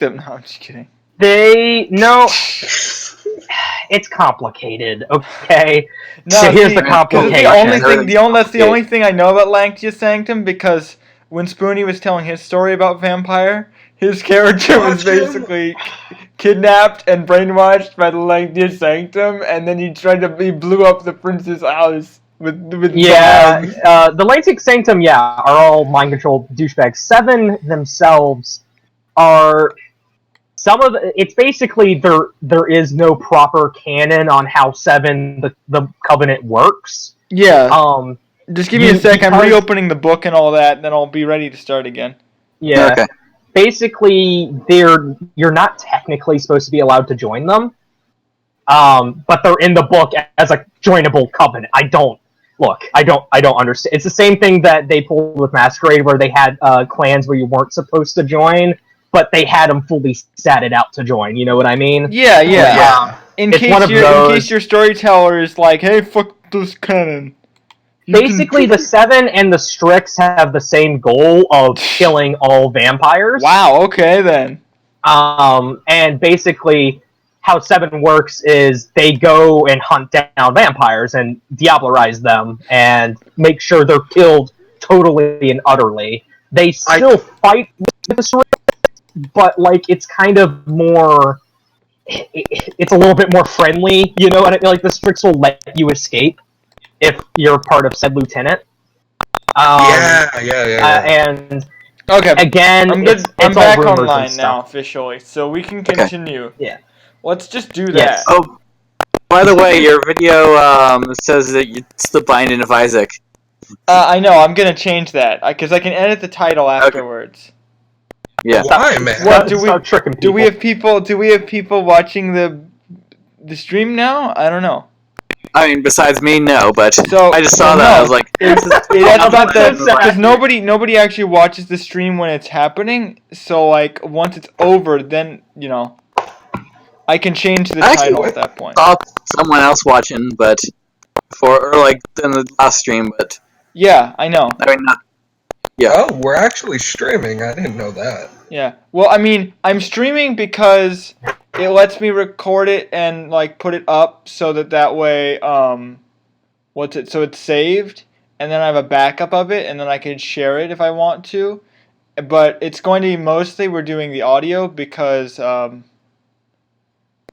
No, I'm just kidding. It's complicated, okay? No, so here's the see, complication. That's the only thing I know about Lanctius Sanctum, because when Spoonie was telling his story about Vampire, his character was basically kidnapped and brainwashed by the Lanctius Sanctum, and then he blew up the prince's house with bombs. The Lanctius Sanctum, are all mind-controlled douchebags. 7 themselves are... it's basically there is no proper canon on how 7 the Covenant works. Yeah. Just give me a sec. I'm reopening the book and all that, and then I'll be ready to start again. Yeah. Okay. Basically, you're not technically supposed to be allowed to join them, but they're in the book as a joinable covenant. I don't understand. It's the same thing that they pulled with Masquerade, where they had clans where you weren't supposed to join, but they had them fully statted out to join. You know what I mean? Yeah. In case your storyteller is like, hey, fuck this canon. Basically, the 7 and the Strix have the same goal of killing all vampires. Wow, okay then. And basically, how 7 works is they go and hunt down vampires and diablerize them and make sure they're killed totally and utterly. They still fight with the Strix, but it's kind of more... It's a little bit more friendly, you know what I mean? Like, the Strix will let you escape if you're part of said lieutenant. And okay, again, I'm back online now officially, so we can continue. Okay. Yeah, let's just do that. Yes. Oh, by the way, your video says that it's the Binding of Isaac. I know. I'm gonna change that because I can edit the title afterwards. Yeah. Why, man? What do we have people? Do we have people watching the stream now? I don't know. I mean, besides me, no. But I just saw that. I was like, because nobody actually watches the stream when it's happening. So once it's over, then I can change the title at that point. I saw someone else watching, but in the last stream, but yeah, I know. I mean, yeah. Oh, we're actually streaming. I didn't know that. Yeah. Well, I mean, I'm streaming because it lets me record it and put it up so that way so it's saved, and then I have a backup of it, and then I can share it if I want to. But it's going to be mostly we're doing the audio because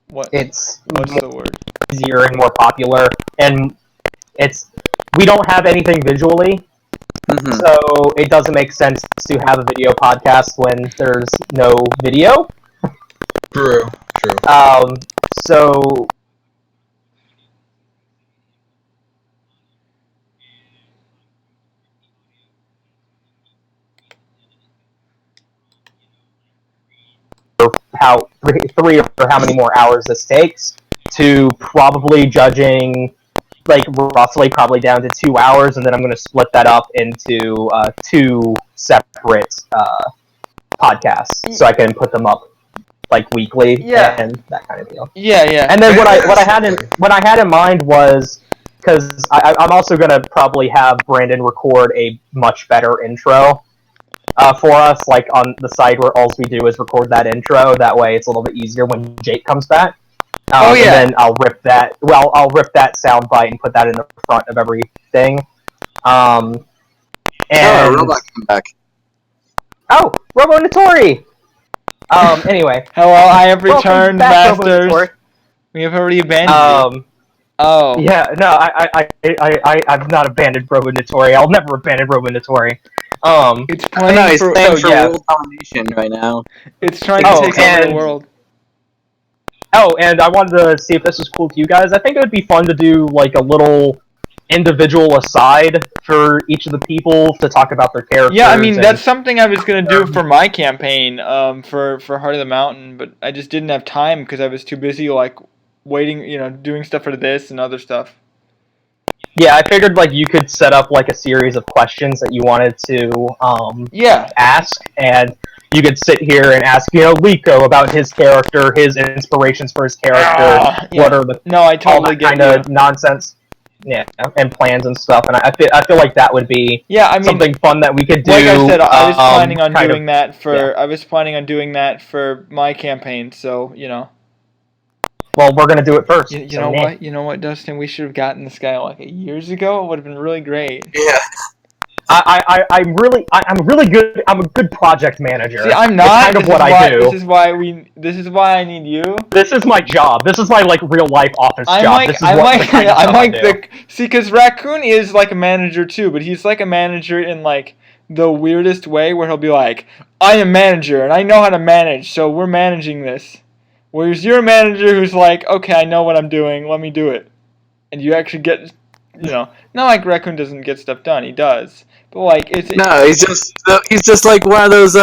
what's the word? Easier and more popular, and we don't have anything visually. Mm-hmm. So it doesn't make sense to have a video podcast when there's no video. True. So how three or how many more hours this takes to probably judging roughly probably down to 2 hours, and then I'm going to split that up into 2 separate podcasts, so I can put them up weekly, and that kind of deal. Yeah. And then what I had in mind was, because I'm also going to probably have Brandon record a much better intro for us, on the side where all we do is record that intro. That way, it's a little bit easier when Jake comes back. And then I'll rip that. Well, I'll rip that soundbite and put that in the front of everything. And Robot came back. Oh, Robo Notori. Anyway. Hello, I have returned, masters. We have already abandoned you. Oh. Yeah, no, I've not abandoned Robo Notori. I'll never abandon Robo Notori. It's playing he's playing for world domination right now. It's trying to take over the world. Oh, and I wanted to see if this was cool to you guys. I think it would be fun to do a little individual aside for each of the people to talk about their characters. Yeah, I mean that's something I was gonna do for my campaign, for Heart of the Mountain, but I just didn't have time because I was too busy waiting, doing stuff for this and other stuff. Yeah, I figured you could set up a series of questions that you wanted to ask, and you could sit here and ask, Liko about his character, his inspirations for his character. What are the I totally get kind of nonsense. Yeah, and plans and stuff, and I feel like that would be Yeah, I mean, something fun that we could do. like I said, I was planning on kind doing of, that for. yeah. I was planning on doing that for my campaign. So Well, we're gonna do it first. you so know meh. what? You know what, Dustin? We should have gotten this guy like years ago. It would have been really great. Yeah. I'm really good. I'm a good project manager. See, I'm not. It's kind of This what is I why. do. This is why I need you. This is my job. This is my like real life office job. This is I'm what like, the kind of I'm stuff I like do. the see, because Raccoon is like a manager too, but he's like a manager in like the weirdest way, where he'll be like, "I am manager and I know how to manage, so we're managing this." Whereas you're a manager who's like, "Okay, I know what I'm doing. Let me do it," and you actually get, not like Raccoon doesn't get stuff done. He does, but like No, he's just like one of those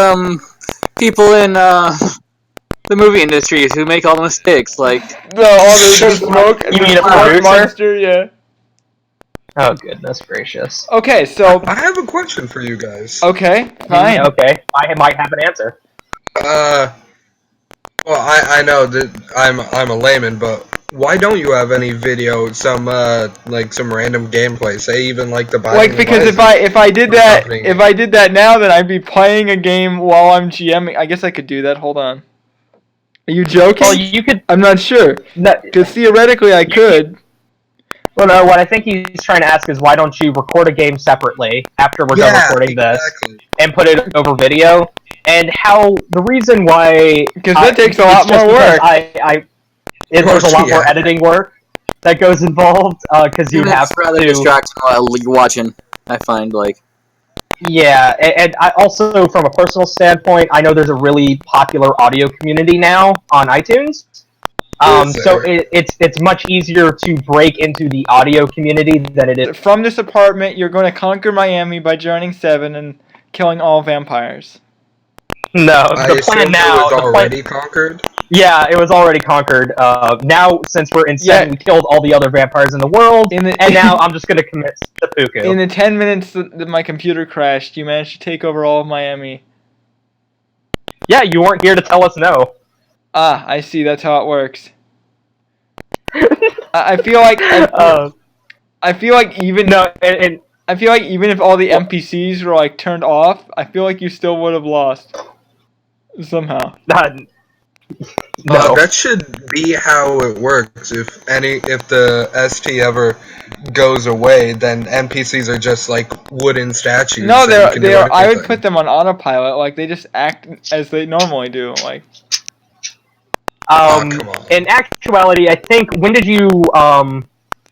people in the movie industry who make all the mistakes. Like, all the smoke. You mean a smoke producer? monster? Yeah. Oh goodness gracious. Okay, so I have a question for you guys. okay, fine. Okay, I might have an answer. Well, I know that I'm a layman, but why don't you have any video, some random gameplay, say even like the Binding Like, because of if I did that accompanying if I did that now, then I'd be playing a game while I'm GMing. I guess I could do that. Hold on. Are you joking? Well, you could. I'm not sure. No, Because theoretically I could. well, no. What I think he's trying to ask is why don't you record a game separately after we're done recording this and put it over video? And how the reason why Because that takes a lot more work. There's a lot more Yeah. editing work that goes involved because you have it's rather to. distracting while you're watching. I find like. Yeah, and I also, from a personal standpoint, I know there's a really popular audio community now on iTunes. So it's much easier to break into the audio community than it is. From this apartment, you're going to conquer Miami by joining 7 and killing all vampires. No, I the plan assume now. it was The plan, already conquered. yeah, it was already conquered. Now, since we're in 7, we killed all the other vampires in the world, and now I'm just gonna commit seppuku. In the 10 minutes that my computer crashed, you managed to take over all of Miami. Yeah, you weren't here to tell us no. Ah, I see. That's how it works. I feel like I feel like even No, and I feel like even if all the NPCs were like turned off, I feel like you still would have lost somehow. No. That should be how it works. If the ST ever goes away, then NPCs are just like wooden statues. No, that you can do they're. I would anything. put them on autopilot. Like they just act as they normally do. Like Come on. In actuality, I think when did you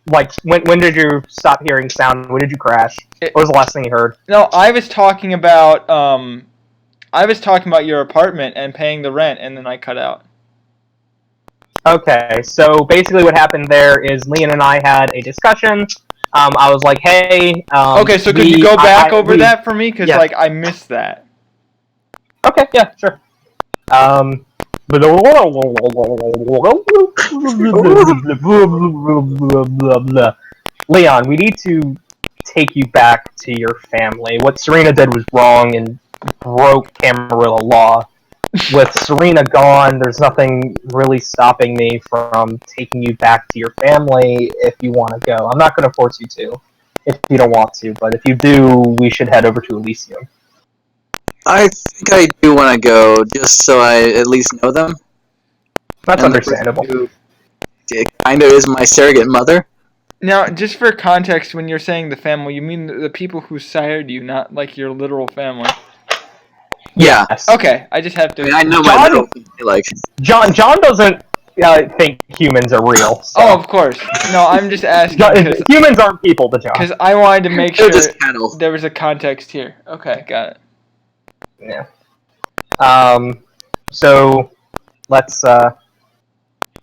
when did you stop hearing sound? When did you crash? What was the last thing you heard? no, I was talking about your apartment and paying the rent, and then I cut out. Okay, so basically what happened there is Leon and I had a discussion. I was like, hey. Okay, so could you go back over that for me? Because yeah. like I missed that. Okay, yeah, sure. Leon, we need to take you back to your family. What Serena did was wrong and broke Camarilla law. With Serena gone, there's nothing really stopping me from taking you back to your family if you want to go. I'm not going to force you to, if you don't want to, but if you do, we should head over to Elysium. I think I do want to go, just so I at least know them. That's And understandable. It kind of is my surrogate mother. Now, just for context, when you're saying the family, you mean the people who sired you, not like your literal family. Yeah. Yes. Okay, I just have to. I mean, I know John- my little family, like. John doesn't think humans are real. So. Oh, of course. No, I'm just asking because Humans aren't people to John. I wanted to make They're sure just cattle. there was a context here. Okay, got it. Yeah. So let's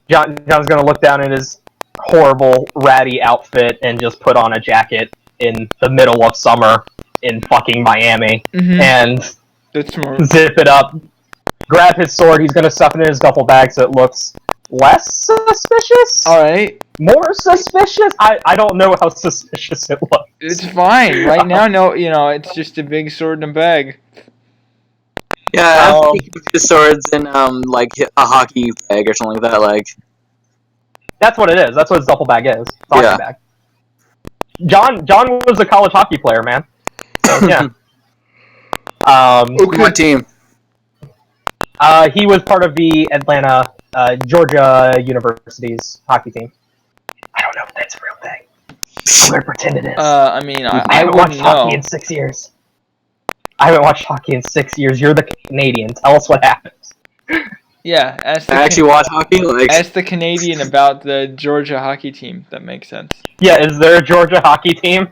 John's gonna look down at his horrible ratty outfit and just put on a jacket in the middle of summer in fucking Miami and That's smart. zip it up. Grab his sword. He's gonna stuff it in his duffel bag so it looks less suspicious. All right, More suspicious. I don't know how suspicious it looks. it's fine right now. No, it's just a big sword in a bag. Yeah, I'm thinking of his swords in like a hockey bag or something like that. Like, That's what it is. That's what his duffel bag is. Hockey Yeah. bag. John was a college hockey player, man. So, yeah. What team? He was part of the Atlanta, Georgia University's hockey team. I don't know if that's a real thing. I'm gonna pretend it is. I mean, I I haven't wouldn't watched hockey know. in 6 years. I haven't watched hockey in 6 years. You're the Canadian. Tell us what happens. Yeah, ask I the, actually watch hockey. Like, ask the Canadian about the Georgia hockey team. That makes sense. Yeah, is there a Georgia hockey team?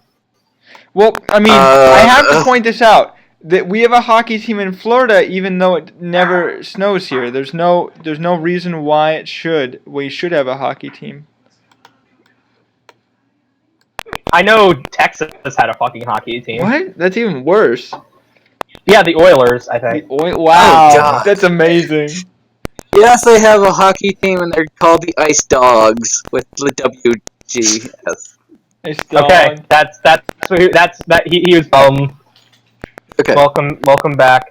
Well, I mean, I have to point this out that we have a hockey team in Florida, even though it never snows here. There's no reason why we should have a hockey team. I know Texas had a fucking hockey team. What? That's even worse. Yeah, the Oilers, I think. Wow, God. that's amazing. yes, they have a hockey team, and they're called the Ice Dogs with the WGS. Okay, he was Okay. welcome back.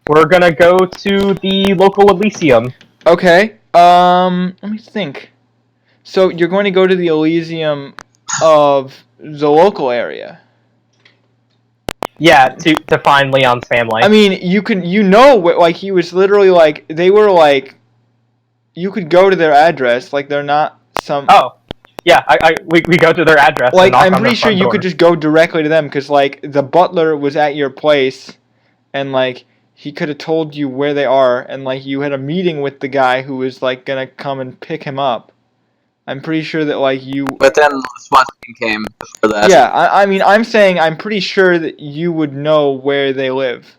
We're gonna go to the local Elysium. Okay. Let me think. So you're going to go to the Elysium of the local area. Yeah, to find Leon's family. I mean, like he was literally like they were like, you could go to their address. Like they're not some. Oh, yeah. We go to their address. Like and knock I'm on pretty their sure front you door. could just go directly to them because like the butler was at your place, and like he could have told you where they are, and like you had a meeting with the guy who was like gonna come and pick him up. I'm pretty sure that like you. But then the SWAT team came before that. Yeah, I mean, I'm saying I'm pretty sure that you would know where they live.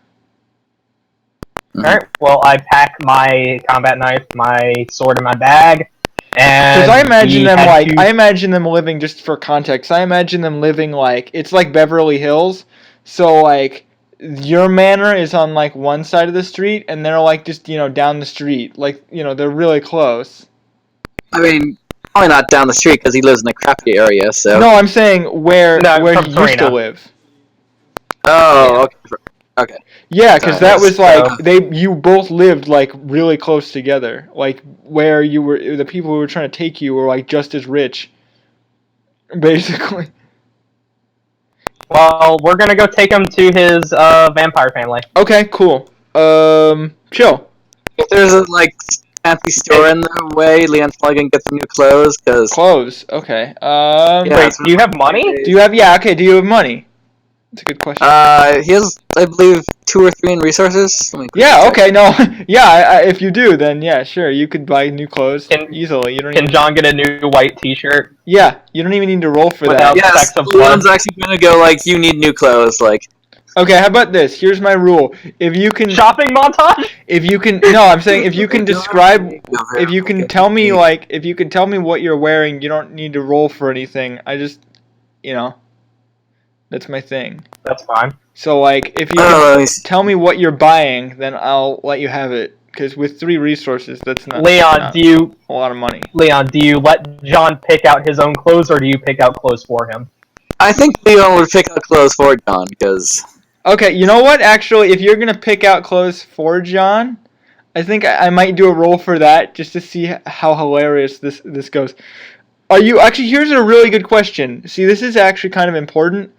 Alright, well, I pack my combat knife, my sword in my bag, and Because I imagine we them head like to- I imagine them living, just for context. I imagine them living like it's like Beverly Hills. So like your manor is on like one side of the street, and they're like just down the street. Like they're really close. I mean, probably not down the street because he lives in a crappy area. So. No, I'm saying where No, he from used to Serena. live. Oh, okay. Yeah, because Sorry, that was so- like you both lived like really close together. Like where you were, the people who were trying to take you were like just as rich, basically. Well, we're gonna go take him to his vampire family. Okay, cool. Chill. If there's a fancy store in the way, Leon's probably gonna get some new clothes because. Clothes. Okay. Yeah. Wait, do you have money? Do you have? Yeah. Okay. Do you have money? That's a good question. He has, I believe, 2 or 3 in resources. Let me quickly Yeah. check. Okay. No. Yeah. If you do, then yeah, sure. You could buy new clothes easily. You don't. Can Even, John get a new white T-shirt? yeah. You don't even need to roll for Without- that. Yes, Specks of blood. Leon's actually gonna go you need new clothes. Okay. How about this? Here's my rule. If you can. Shopping montage? If you can. No. I'm saying if you can describe. If you can tell me if you can tell me what you're wearing, you don't need to roll for anything. I just. That's my thing. That's fine. So if you can tell me what you're buying, then I'll let you have it. Because with 3 resources, that's not Leon, not do you a lot of money. let John pick out his own clothes, or do you pick out clothes for him? I think Leon would pick out clothes for John because. Okay, you know what? Actually, if you're gonna pick out clothes for John, I think I might do a roll for that just to see how hilarious this goes. Are you actually? Here's a really good question. See, this is actually kind of important.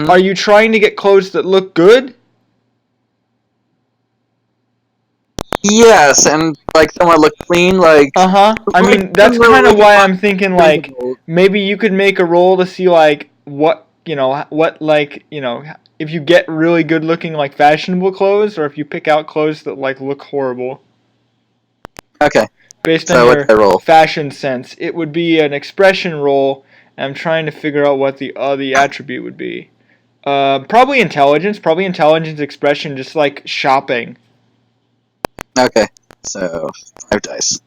Are you trying to get clothes that look good? Yes, and somewhat look clean. I mean, that's kind of why I'm thinking maybe you could make a roll to see what if you get really good looking fashionable clothes, or if you pick out clothes that look horrible. Okay. Based So on what's the roll? your fashion sense, it would be an expression roll. And I'm trying to figure out what the attribute would be. Probably intelligence. Probably intelligence, expression, just like shopping. Okay. So 5 dice.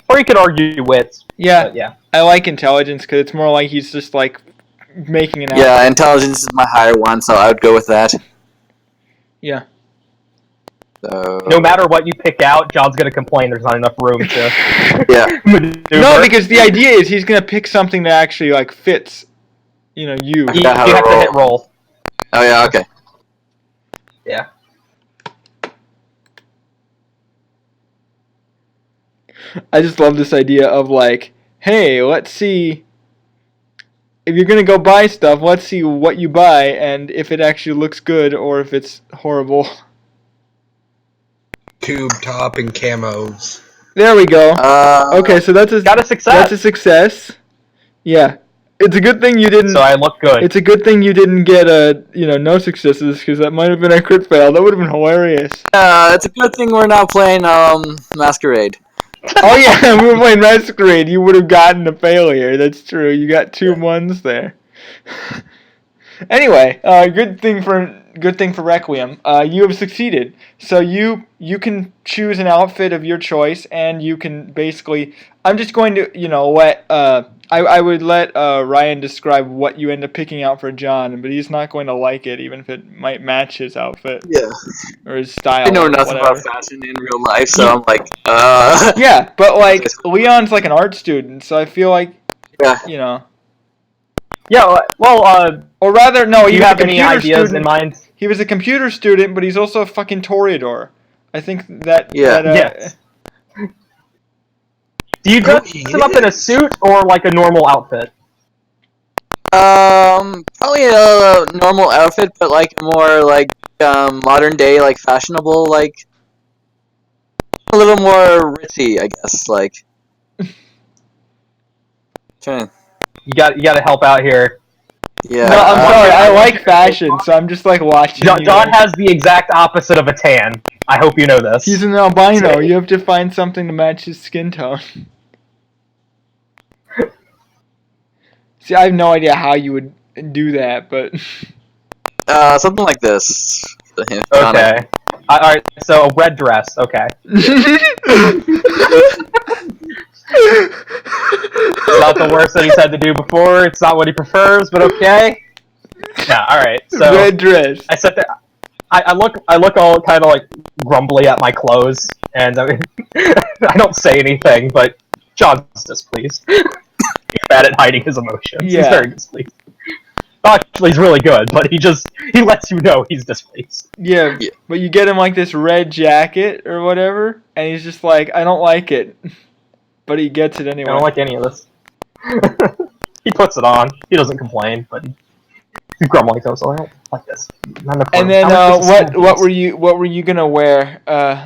Or you could argue wits. Yeah, But yeah. I like intelligence because it's more like he's just making an Yeah, outfit. intelligence is my higher one, so I would go with that. Yeah. So. No matter what you pick out, John's gonna complain there's not enough room to Yeah. maneuver. No, because the idea is he's gonna pick something that actually fits. You. you Yeah, how have to to hit roll. Oh yeah. Okay. Yeah. I just love this idea of hey, let's see if you're gonna go buy stuff, let's see what you buy and if it actually looks good or if it's horrible. Tube top and camos. There we go. Okay, so that's got a success. That's a success. Yeah, it's a good thing you didn't. So I look good. It's a good thing you didn't get no successes, because that might have been a crit fail. That would have been hilarious. It's a good thing we're not playing Masquerade. Oh yeah, we were playing Masquerade. You would have gotten a failure. That's true. You got 2 ones there. Anyway, good thing for Requiem. You have succeeded. So you can choose an outfit of your choice, and you can basically. I'm just going to let I would let Ryan describe what you end up picking out for John, but he's not going to like it, even if it might match his outfit. Yeah. Or his style. I know nothing about fashion in real life, so I'm like, Yeah, but like Leon's like an art student, so I feel like yeah. Yeah, well, or rather, no. Do you have any ideas in mind? He was a computer student, but he's also a fucking toreador. I think that. Yeah. Yes. Do you dress him up in a suit or like a normal outfit? Probably a normal outfit, but like more like modern day, like fashionable, like a little more ritzy, I guess. Like, trying. You got to help out here. Yeah. No, I'm sorry. I like fashion, so I'm just like watching. John has the exact opposite of a tan. I hope you know this. He's an albino. You have to find something to match his skin tone. See, I have no idea how you would do that, but Something like this. Okay. Alright, so a red dress, okay. It's not the worst that he's had to do before, it's not what he prefers, but okay. Yeah, alright, so red dress. I sit there, I look all kind of like grumbly at my clothes, and I mean, I don't say anything, but John's displeased. He's bad at hiding his emotions. Yeah. He's very displeased. Actually, he's really good, but he lets you know he's displeased. Yeah, but you get him like this red jacket or whatever, and he's just like, I don't like it. But he gets it anyway. I don't like any of this. He puts it on. He doesn't complain, but he's grumbling to himself. I don't like this. And then what were you gonna wear,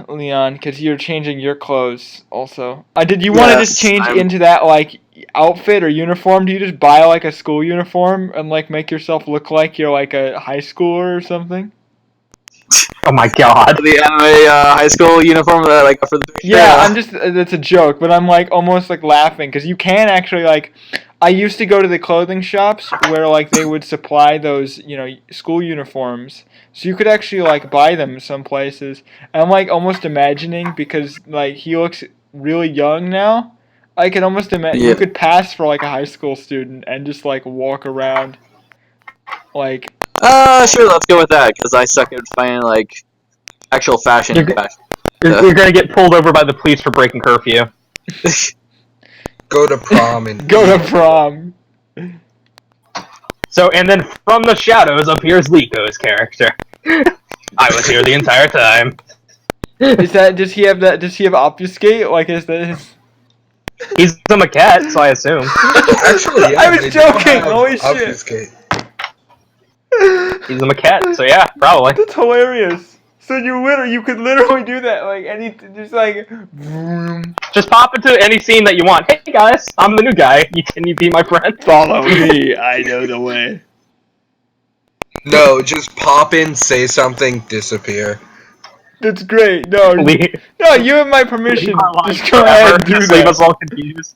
Leon? Because you're changing your clothes also. Did you want to just change into that like outfit or uniform? Do you just buy like a school uniform and like make yourself look like you're like a high schooler or something? Oh my god. The anime high school uniform that like for the picture. Yeah, I'm just that's a joke, but I'm like almost like laughing because you can actually like. I used to go to the clothing shops where like they would supply those school uniforms, so you could actually like buy them some places. And I'm like almost imagining because like he looks really young now. I can almost imagine you could pass for like a high school student and just like walk around like. Sure, let's go with that, because I suck at finding, like, actual fashion. You're gonna get pulled over by the police for breaking curfew. Go to prom and Go to prom. So, and then from the shadows appears Liko's character. I was here the entire time. Does he have obfuscate? Like, is this... He's a maquette, so I assume. Actually, yeah, I was joking! Holy shit! obfuscate. He's a maquette, so yeah, probably. That's hilarious. So you could literally do that, like just like. Just pop into any scene that you want. Hey guys, I'm the new guy. Can you be my friend? Follow me. I know the way. No, just pop in, say something, disappear. That's great. No, you have my permission. Just go ahead and do that. Leave us all confused.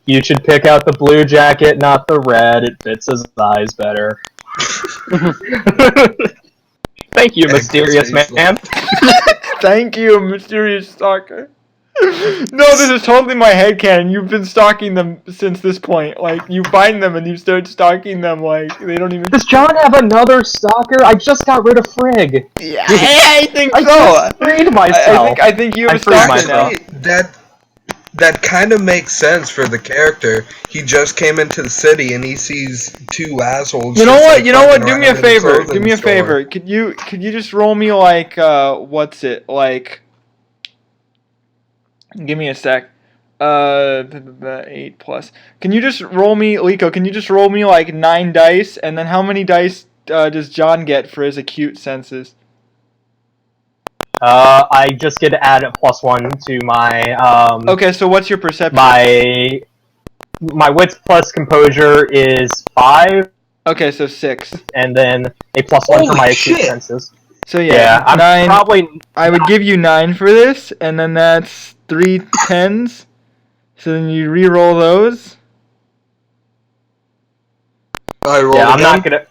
You should pick out the blue jacket, not the red. It fits his eyes better. Thank you, mysterious man. Thank you, mysterious stalker. No, this is totally my headcanon. You've been stalking them since this point. Like, you find them and you start stalking them like they don't even... Does John have another stalker? I just got rid of Frigg. Yeah, I think so. I just freed myself. I think you have a stalker now. That kind of makes sense for the character. He just came into the city and he sees 2 assholes. You know what? Like, you know what? fucking Do me a around in the favor. clothing Do me a store. favor. Could you just roll me like what's it like? Give me a sec. The 8 plus. Can you just roll me, Liko? Can you just roll me like 9 dice, and then how many dice does John get for his acute senses? I just get to add a +1 to my Okay, so what's your perception? My wits plus composure is 5, Okay, so 6. and then a +1 for Holy my acute shit. senses. So yeah, I'm 9. probably I would give you 9 for this, and then that's 3 10s. So then you re-roll those. I rolled I'm again.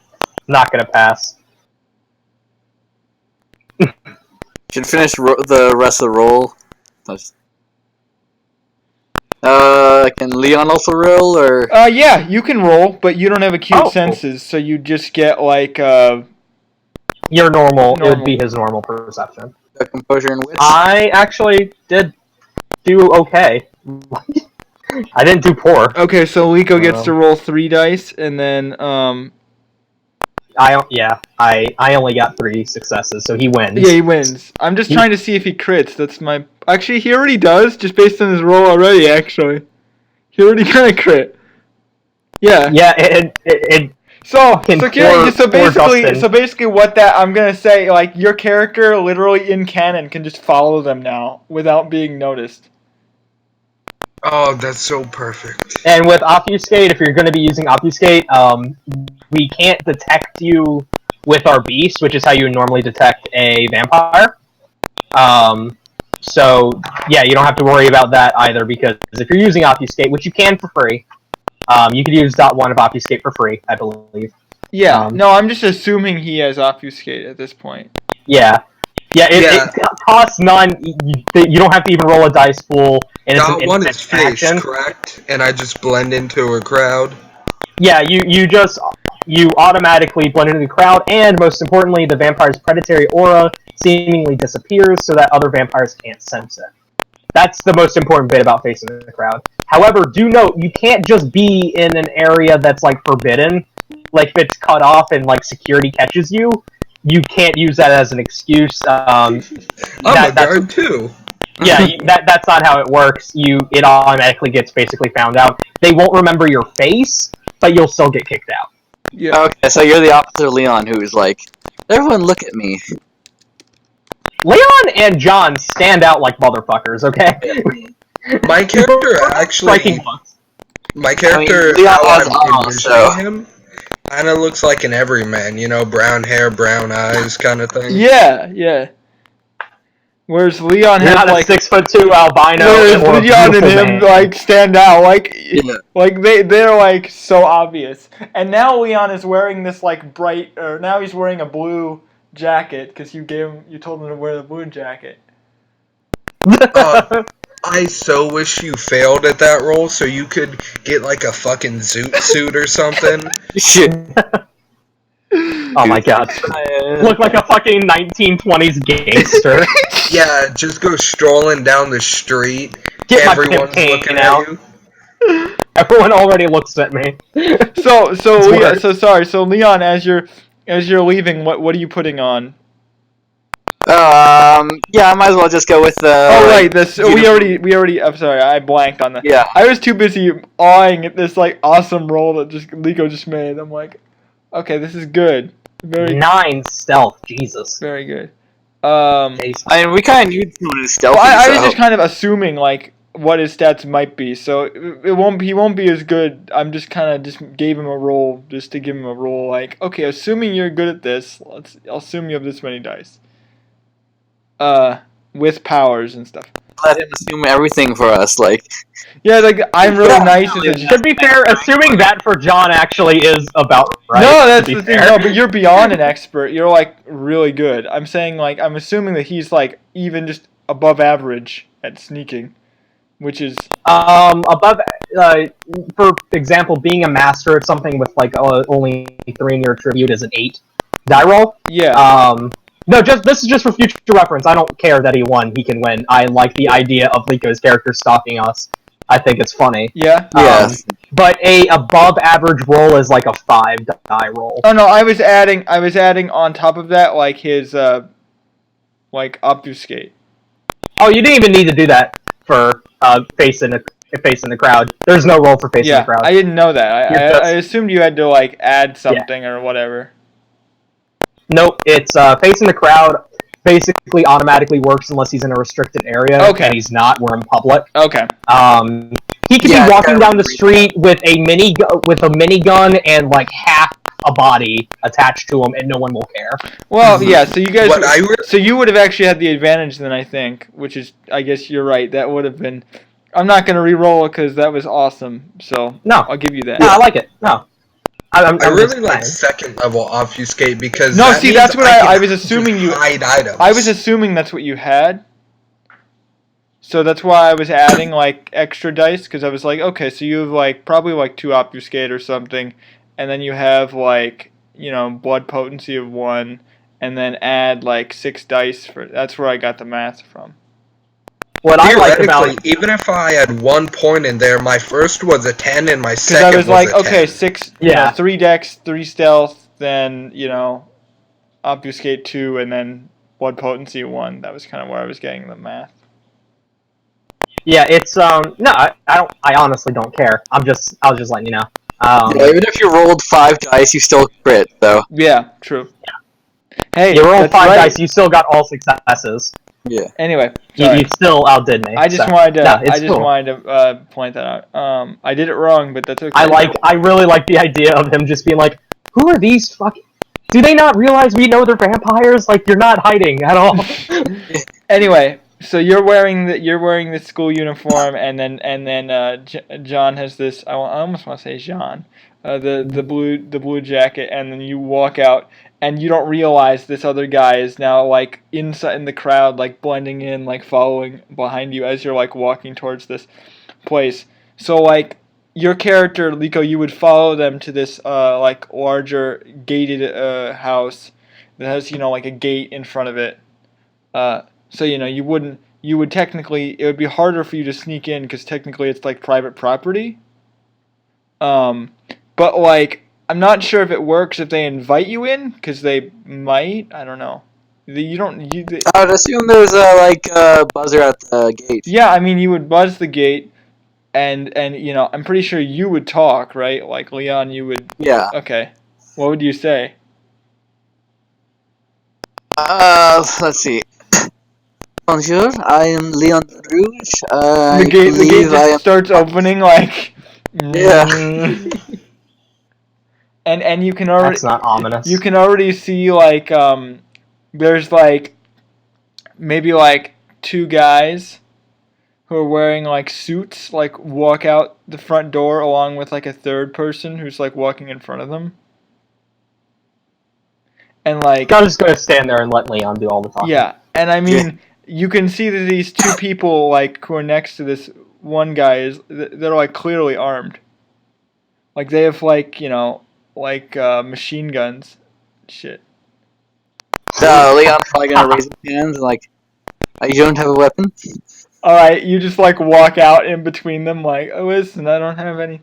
not gonna pass. Should finish the rest of the roll. Can Leon also roll, or? Yeah, you can roll, but you don't have acute Oh. senses, so you just get like Your normal. It Normal. would be his normal perception. Composure and wits? I actually did do okay. I didn't do poor. Okay, so Liko gets to roll 3 dice, and then I only got 3 successes, so he wins. yeah, he wins. I'm just trying to see if he crits. That's my. Actually, he already does, just based on his roll already. Actually, he already kind of crit. Yeah. Yeah, it So Dustin. basically, what that I'm gonna say, like your character, literally in canon, can just follow them now without being noticed. Oh, that's so perfect. And with obfuscate, if you're going to be using obfuscate, we can't detect you with our beast, which is how you would normally detect a vampire. So yeah, you don't have to worry about that either, because if you're using obfuscate, which you can for free, you could use .1 of obfuscate for free, I believe. Yeah. No, I'm just assuming he has obfuscate at this point. Yeah. It costs none. You don't have to even roll a dice pool, and it's an One instant is face, action. correct? And I just blend into a crowd. Yeah, you automatically blend into the crowd, and most importantly, the vampire's predatory aura seemingly disappears so that other vampires can't sense it. That's the most important bit about facing the crowd. However, do note, you can't just be in an area that's like forbidden. Like if it's cut off and like security catches you, you can't use that as an excuse. I'm a guard too. Yeah, that's not how it works. It automatically gets basically found out. They won't remember your face, but you'll still get kicked out. Yeah. Okay, so you're the opposite of Leon, who's like, everyone look at me. Leon and John stand out like motherfuckers, okay? My character actually, Striking looks. my character, Leon how has I'm arms, envisioning so- him, kind of looks like an everyman, you know, brown hair, brown eyes kind of thing. Yeah. Whereas Leon You're has not like a 6'2" albino. whereas or a Leon and beautiful him man. like stand out Yeah. like they're like so obvious. And now Leon is wearing this like bright, or now he's wearing a blue jacket because you told him to wear the blue jacket. I so wish you failed at that role so you could get like a fucking zoot suit or something. Shit. Oh my god. Look like a fucking 1920s gangster. Yeah, just go strolling down the street. Get my Everyone's pimp looking cane out. at you. Everyone already looks at me. So worse. Leon, as you're leaving, what are you putting on? Yeah, I might as well just go with the. Oh right, we beautiful- already. I'm sorry, I blanked on that. Yeah. I was too busy awing at this like awesome roll that Liko just made. I'm like, okay, this is good, very 9 stealth, Jesus. very good. Jesus. I mean, we kind of need someone who's stealthy. Well, I so- was just kind of assuming like what his stats might be, so he won't be as good. I'm just kind of just gave him a roll just to give him a roll. Like, okay, assuming you're good at this, I'll assume you have this many dice. With powers and stuff. Let him assume everything for us, like. Yeah, like I'm really Yeah, nice. really. As a, To be fair, assuming that for John actually is about right. no, that's to be the thing. fair. No, but you're beyond an expert. You're like really good. I'm saying like I'm assuming that he's like even just above average at sneaking, which is Above, for example, being a master at something with like only 3 in your attribute is an 8 die roll. yeah. No, this is just for future reference. I don't care that he won. He can win. I like the idea of Liko's character stalking us. I think it's funny. Yeah. Yeah. But a above average roll is like a 5 die roll. Oh no, I was adding on top of that like his like obfuscate. Oh, you didn't even need to do that for face and facing the crowd. There's no role for facing the Yeah, crowd. I didn't know that. You're I just- assumed you had to like add something or whatever. Nope, it's facing the crowd. Basically, automatically works unless he's in a restricted area. Okay. And he's not. We're in public. Okay. He could Yeah, be walking yeah, down the read street with a minigun and like half a body attached to him, and no one will care. Well, yeah. So you guys. What I re- So you would have actually had the advantage then, I think. Which is, I guess you're right. That would have been. I'm not gonna re-roll it because that was awesome. So No. I'll give you that. No, I like it. No, I'm I really just like saying. second level obfuscate because No, that see, means that's what can I was assuming you. hide items. I was assuming that's what you had. So that's why I was adding like extra dice because I was like, okay, so you have like probably like 2 obfuscate or something, and then you have like blood potency of 1, and then add like 6 dice for. That's where I got the math from. What I like Theoretically, about even if I had 1 point in there, my first was a 10 and my Because second I was like, a 10. okay, 6, Yeah. 3 dex, 3 stealth, then obfuscate 2, and then blood potency 1. That was kind of where I was getting the math. yeah, it's no, I don't. I honestly don't care. I was just letting you know. Yeah, even if you rolled 5 dice, you still crit, though. Yeah, true. Hey, You rolled that's 5 right. dice, you still got all successes. Yeah. Anyway, You, sorry. you still outdid me. I just so. wanted to. No, it's I just cool. wanted to point that out. I did it wrong, but that's okay. I really like the idea of him just being like, "Who are these fucking? Do they not realize we know they're vampires? Like you're not hiding at all." Anyway, so you're wearing the school uniform, and then John has this. I almost want to say Jean, the blue jacket, and then you walk out. And you don't realize this other guy is now like inside in the crowd, like blending in, like following behind you as you're like walking towards this place. So like your character, Liko, you would follow them to this like larger gated house that has like a gate in front of it. So you would technically, it would be harder for you to sneak in because technically it's like private property. But like. I'm not sure if it works if they invite you in, because they might. I don't know. I would assume there's a buzzer at the gate. Yeah, I mean, you would buzz the gate, and I'm pretty sure you would talk, right? Like Leon, you would. Yeah. Okay. What would you say? Let's see. Bonjour, I am Leon Rouge. The gate just starts opening like. Yeah. And you can already. That's not ominous. You can already see like there's like maybe like 2 guys who are wearing like suits like walk out the front door along with like a 3rd person who's like walking in front of them. And like I'm just gonna stand there and let Leon do all the talking. yeah, and I mean you can see that these 2 people like who are next to this one guy they're like clearly armed. Like they have like machine guns. Shit. Leon's probably gonna raise his hands and like, you don't have a weapon? Alright, you just like walk out in between them like, oh listen, I don't have any.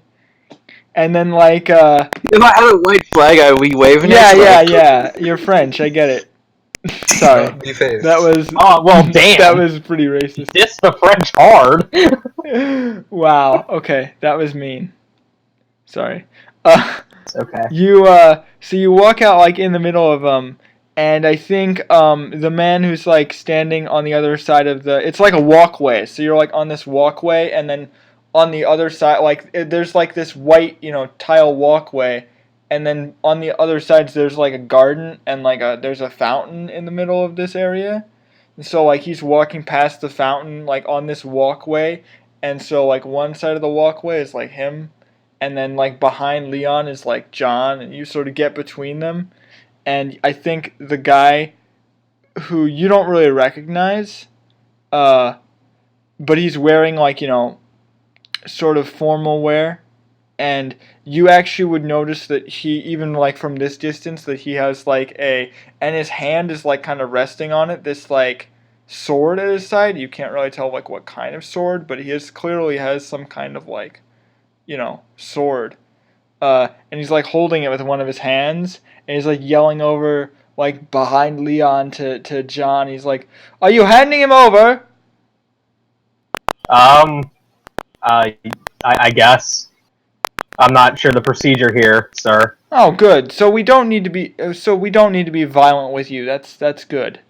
And then like If I had a white flag, I'd be waving yeah, it. yeah. You're French, I get it. Sorry. Don't be faced. That was Oh well, damn. that was pretty racist. Diss the French hard. Wow, okay, that was mean. Sorry. It's okay. So you walk out like in the middle of them, and I think the man who's like standing on the other side of it's like a walkway. So you're like on this walkway, and then on the other side, like there's like this white tile walkway, and then on the other sides there's like a garden and like there's a fountain in the middle of this area. And so like he's walking past the fountain like on this walkway, and so like one side of the walkway is like him. And then, like, behind Leon is, like, John, and you sort of get between them. And I think the guy who you don't really recognize, but he's wearing, like, sort of formal wear. And you actually would notice that he, even, like, from this distance, that he has, like, and his hand is, like, kind of resting on it, this, like, sword at his side. You can't really tell, like, what kind of sword, but he clearly has some kind of, like, sword. And he's like holding it with one of his hands, and he's like yelling over like behind Leon to John. He's like, "Are you handing him over?" I guess. I'm not sure the procedure here, sir. Oh, good. So we don't need to be. Violent with you. That's good.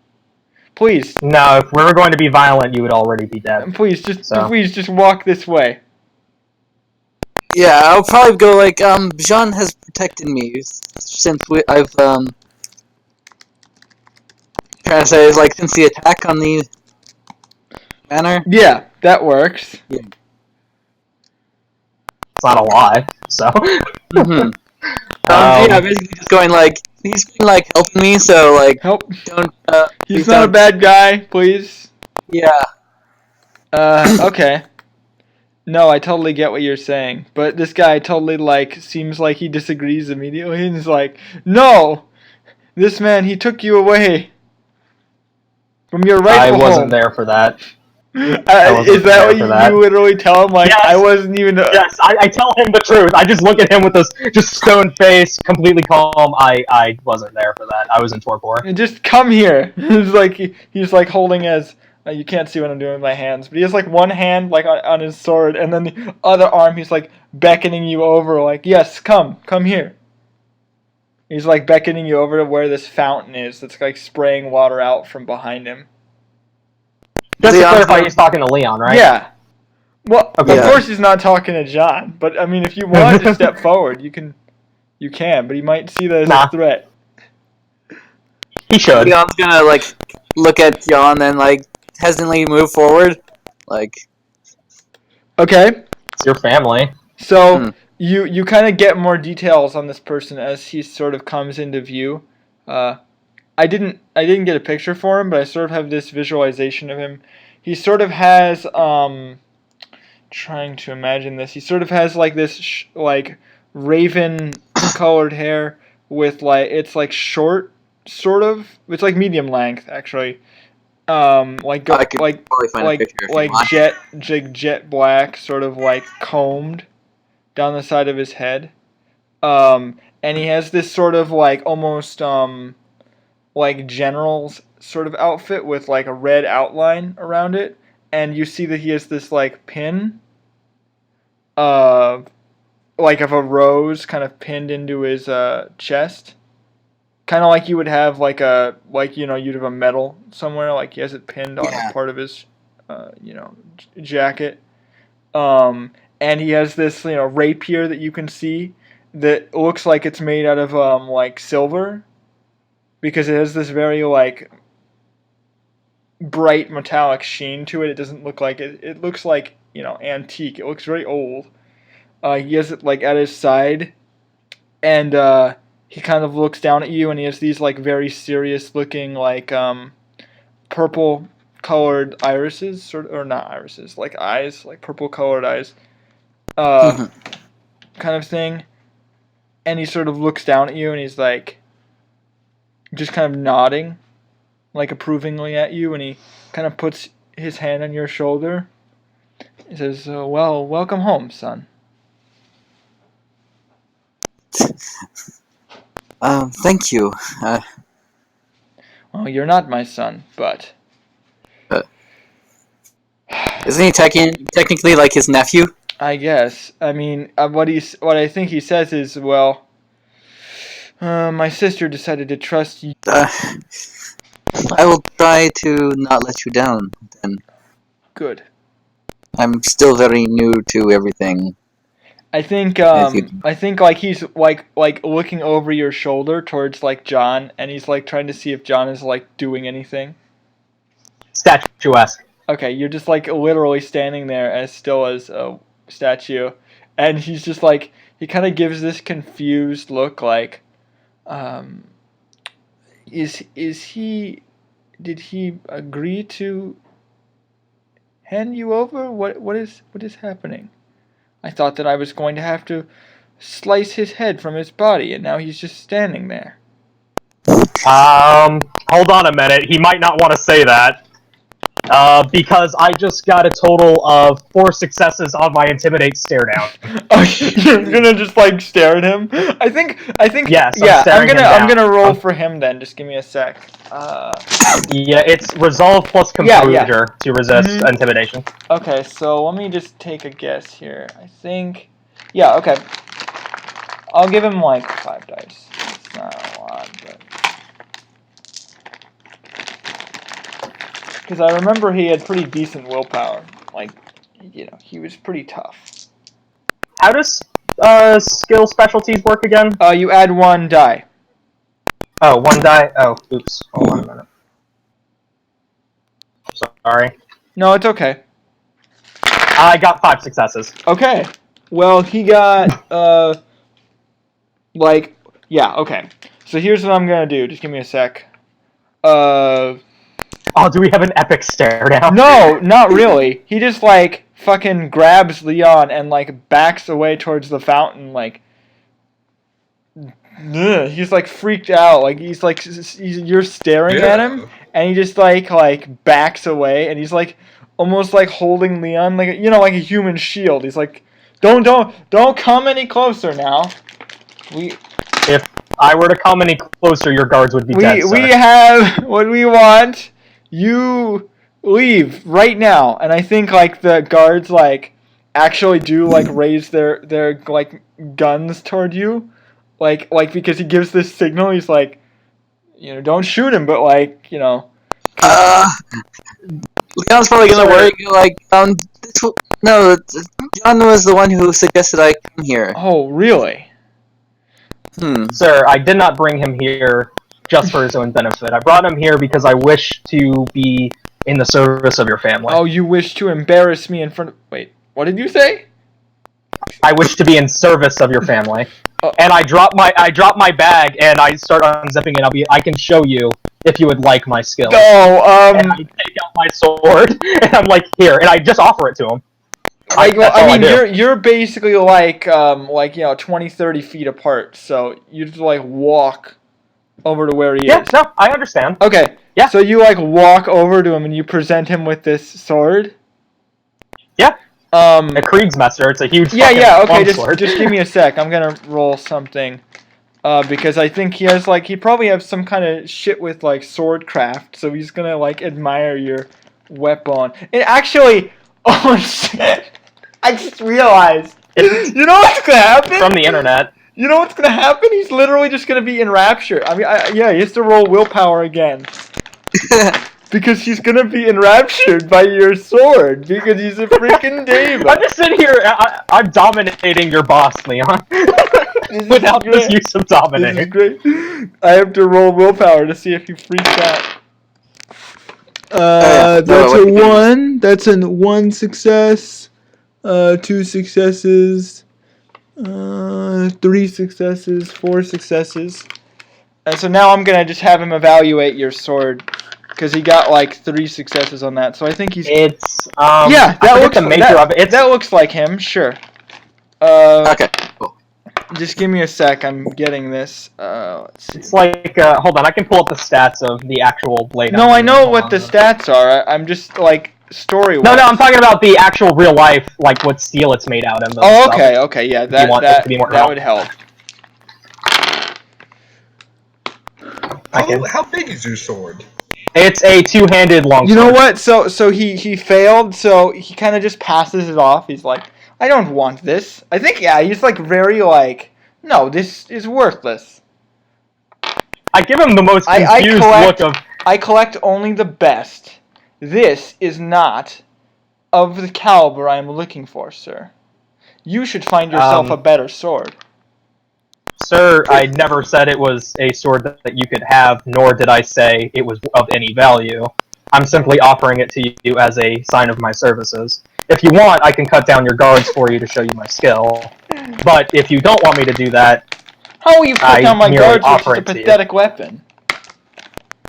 Please, No, if we were going to be violent, you would already be dead. So. please, just walk this way. Yeah, I'll probably go like, Jean has protected me since I've, trying to say is like, since the attack on the manor. Yeah, that works. Yeah. It's not a lie, so. Mm-hmm. Yeah, basically just going like, he's been like helping me, so like, Help. don't, He's not a bad guy, please. Yeah. Okay. No, I totally get what you're saying, but this guy totally, like, seems like he disagrees immediately, and he's like, no! This man, he took you away from your rightful I wasn't home. there for that. Is that what you literally tell him? Like, yes. I wasn't even... Yes, I tell him the truth. I just look at him with this just stone face, completely calm. I wasn't there for that. I was in torpor. Just come here. He's like, he's like holding his... you can't see what I'm doing with my hands, but he has like one hand like on his sword, and then the other arm he's like beckoning you over, like, yes, come here. He's like beckoning you over to where this fountain is that's like spraying water out from behind him. Just to clarify, he's talking to Leon, right? Yeah. Well, okay. Of course he's not talking to John, but I mean, if you want to step forward, you can, but he might see that as a threat. He should. Leon's gonna like look at Jan and like hesitantly move forward, like. Okay. It's your family. So you kind of get more details on this person as he sort of comes into view. I didn't get a picture for him, but I sort of have this visualization of him. He sort of has trying to imagine this. He sort of has like this like raven colored hair with like it's like short sort of. It's like medium length actually. Jet black, sort of like combed down the side of his head. And he has this sort of like almost like general's sort of outfit with like a red outline around it, and you see that he has this like pin like of a rose kind of pinned into his chest. Kind of like you would have like you'd have a medal somewhere, like he has it pinned on a part of his jacket. And he has this rapier that you can see that looks like it's made out of like silver, because it has this very like bright metallic sheen to it. It doesn't look like it. It looks like antique. It looks very old. He has it like at his side, and he kind of looks down at you, and he has these like very serious looking like purple colored irises, or not irises, like eyes, like purple colored eyes, kind of thing. And he sort of looks down at you, and he's like just kind of nodding like approvingly at you, and he kind of puts his hand on your shoulder. He says, well, welcome home, son. Thank you. Well, you're not my son, but... Isn't he technically like his nephew? I guess. I mean, what I think he says is, well, my sister decided to trust you. I will try to not let you down, then. Good. I'm still very new to everything. I think like he's like looking over your shoulder towards like John, and he's like trying to see if John is like doing anything. Statuesque. Okay, you're just like literally standing there as still as a statue, and he's just like, he kind of gives this confused look like, did he agree to hand you over? What is happening? I thought that I was going to have to slice his head from his body, and now he's just standing there. Hold on a minute. He might not want to say that. Because I just got a total of 4 successes on my Intimidate stare down. Oh, you're gonna just like stare at him? I think. Yes, I'm Yeah, staring him I'm down. gonna roll for him then. Just give me a sec. Yeah, it's Resolve plus Yeah, Composure yeah. to resist Mhm. Intimidation. Okay, so let me just take a guess here. I think. Yeah. Okay. I'll give him like 5 dice. It's not a lot, but. Because I remember he had pretty decent willpower. Like, he was pretty tough. How does skill specialties work again? You add 1 die. Oh, 1 die? Oh, oops. Hold on a minute. Sorry. No, it's okay. I got 5 successes. Okay. Well, he got, yeah, okay. So here's what I'm gonna do. Just give me a sec. Oh, do we have an epic stare down? No, not really. He just, fucking grabs Leon and, backs away towards the fountain, he's, freaked out. You're staring at him, and he just, backs away, and he's, almost, holding Leon, like a human shield. He's like, don't come any closer now. If I were to come any closer, your guards would be dead, sir. We have what we want. You leave right now. And I think the guards actually do raise their guns toward you. Because he gives this signal, he's like, don't shoot him, but Leon's probably gonna worry, no, John was the one who suggested I come here. Oh, really? Sir, I did not bring him here just for his own benefit. I brought him here because I wish to be in the service of your family. Oh, you wish to embarrass me in front of... Wait, what did you say? I wish to be in service of your family. Oh. And I drop my bag and I start unzipping it. I can show you if you would like my skill. Oh, And I take out my sword and I'm like, here, and I just offer it to him. You're basically 20, 30 feet apart, so you just walk over to where he is. No, I understand. Okay. Yeah. So you walk over to him and you present him with this sword. Yeah. A Kriegsmesser. It's a huge. Yeah. Okay. Sword. Just give me a sec. I'm gonna roll something. Because I think he has he probably has some kind of shit with swordcraft, so he's gonna admire your weapon. And actually, oh shit! I just realized. You know what's gonna happen? From the internet. You know what's gonna happen? He's literally just gonna be enraptured. I mean, he has to roll willpower again. Because he's gonna be enraptured by your sword. Because he's a freaking diva. I'm just sitting here. I'm dominating your boss, Leon. Without this use of dominating. This is great. I have to roll willpower to see if he freaks out. That's a 1. That's a 1 success. 2 successes. 3 successes. 4 successes. And so now I'm gonna just have him evaluate your sword. Because he got 3 successes on that. So I think he's... It's, yeah, that looks, the major of it. That looks like him, sure. Okay, cool. Just give me a sec, I'm getting this. Let's see. It's hold on, I can pull up the stats of the actual blade. No, I know what the stats are. I'm just, story-wise. No, I'm talking about the actual real life, what steel it's made out of. Oh, okay, yeah, that would help. How big is your sword? It's a 2-handed longsword. You know what? So he failed, so he kind of just passes it off. He's like, I don't want this. I think, yeah, he's very no, this is worthless. I give him the most confused look of... I collect only the best. This is not of the caliber I am looking for, sir. You should find yourself a better sword. Sir, I never said it was a sword that you could have, nor did I say it was of any value. I'm simply offering it to you as a sign of my services. If you want, I can cut down your guards for you to show you my skill. But if you don't want me to do that, how will you cut down my guards with such a pathetic weapon?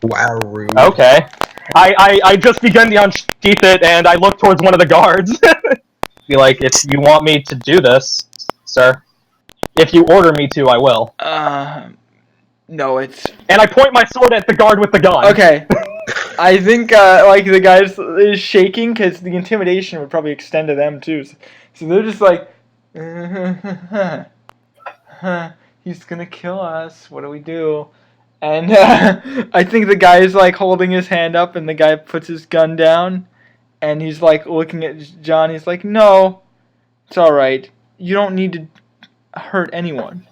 Wow, rude. Okay. I just begun to unsheath it, and I look towards one of the guards. Be like, if you want me to do this, sir, if you order me to, I will. No, it's... And I point my sword at the guard with the gun. Okay. I think like the guys is shaking because the intimidation would probably extend to them too. So they're just like, he's gonna kill us. What do we do? And I think the guy is like holding his hand up, and the guy puts his gun down, and he's like looking at John. He's like, "No, it's all right. You don't need to hurt anyone.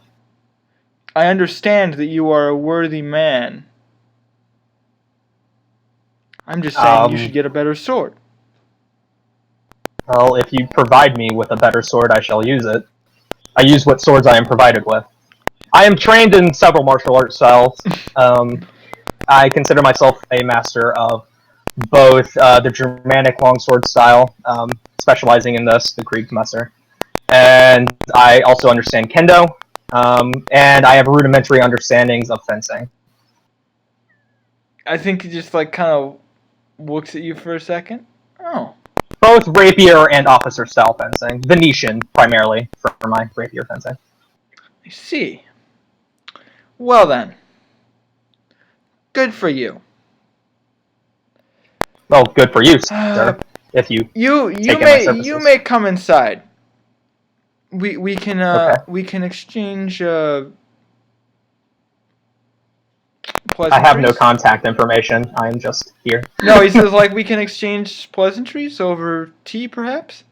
I understand that you are a worthy man. I'm just saying you should get a better sword." Well, if you provide me with a better sword, I shall use it. I use what swords I am provided with. I am trained in several martial arts styles. I consider myself a master of both the Germanic longsword style, specializing in this, the Kriegsmesser, and I also understand Kendo, and I have rudimentary understandings of fencing. I think he just like kind of looks at you for a second. Oh. Both rapier and officer style fencing. Venetian, primarily, for my rapier fencing. I see. Well then. Good for you. Well, good for you, sir. If you You take in my services. may come inside. We can Okay. we can exchange I pleasantries. have no contact information. I am just here. No, he says like we can exchange pleasantries over tea, perhaps.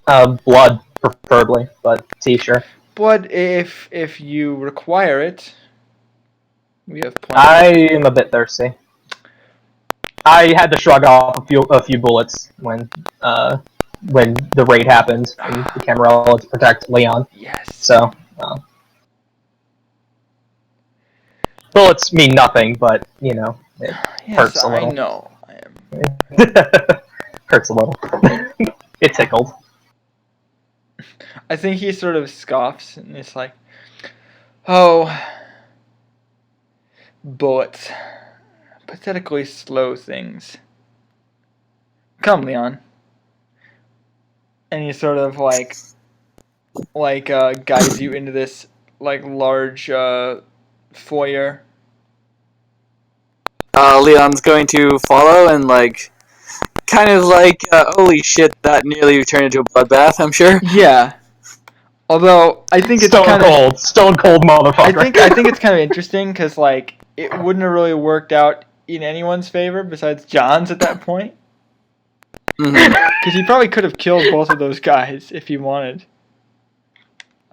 Blood, preferably, but tea, sure. Blood, if you require it. We have plenty. I am a bit thirsty. I had to shrug off a few bullets when the raid happened in the Camarilla to protect Leon. Yes. So bullets mean nothing, but it hurts a I little. know. I am. Hurts a little. It tickled. I think he sort of scoffs and it's like, oh, bullets. Pathetically slow things. Come, Leon. And he sort of guides you into this like large foyer. Leon's going to follow and kind of holy shit, that nearly turned into a bloodbath, I'm sure. Yeah. Although I think it's kind of stone cold motherfucker. I think it's kind of interesting because it wouldn't have really worked out in anyone's favor besides John's at that point. Because he probably could have killed both of those guys if he wanted.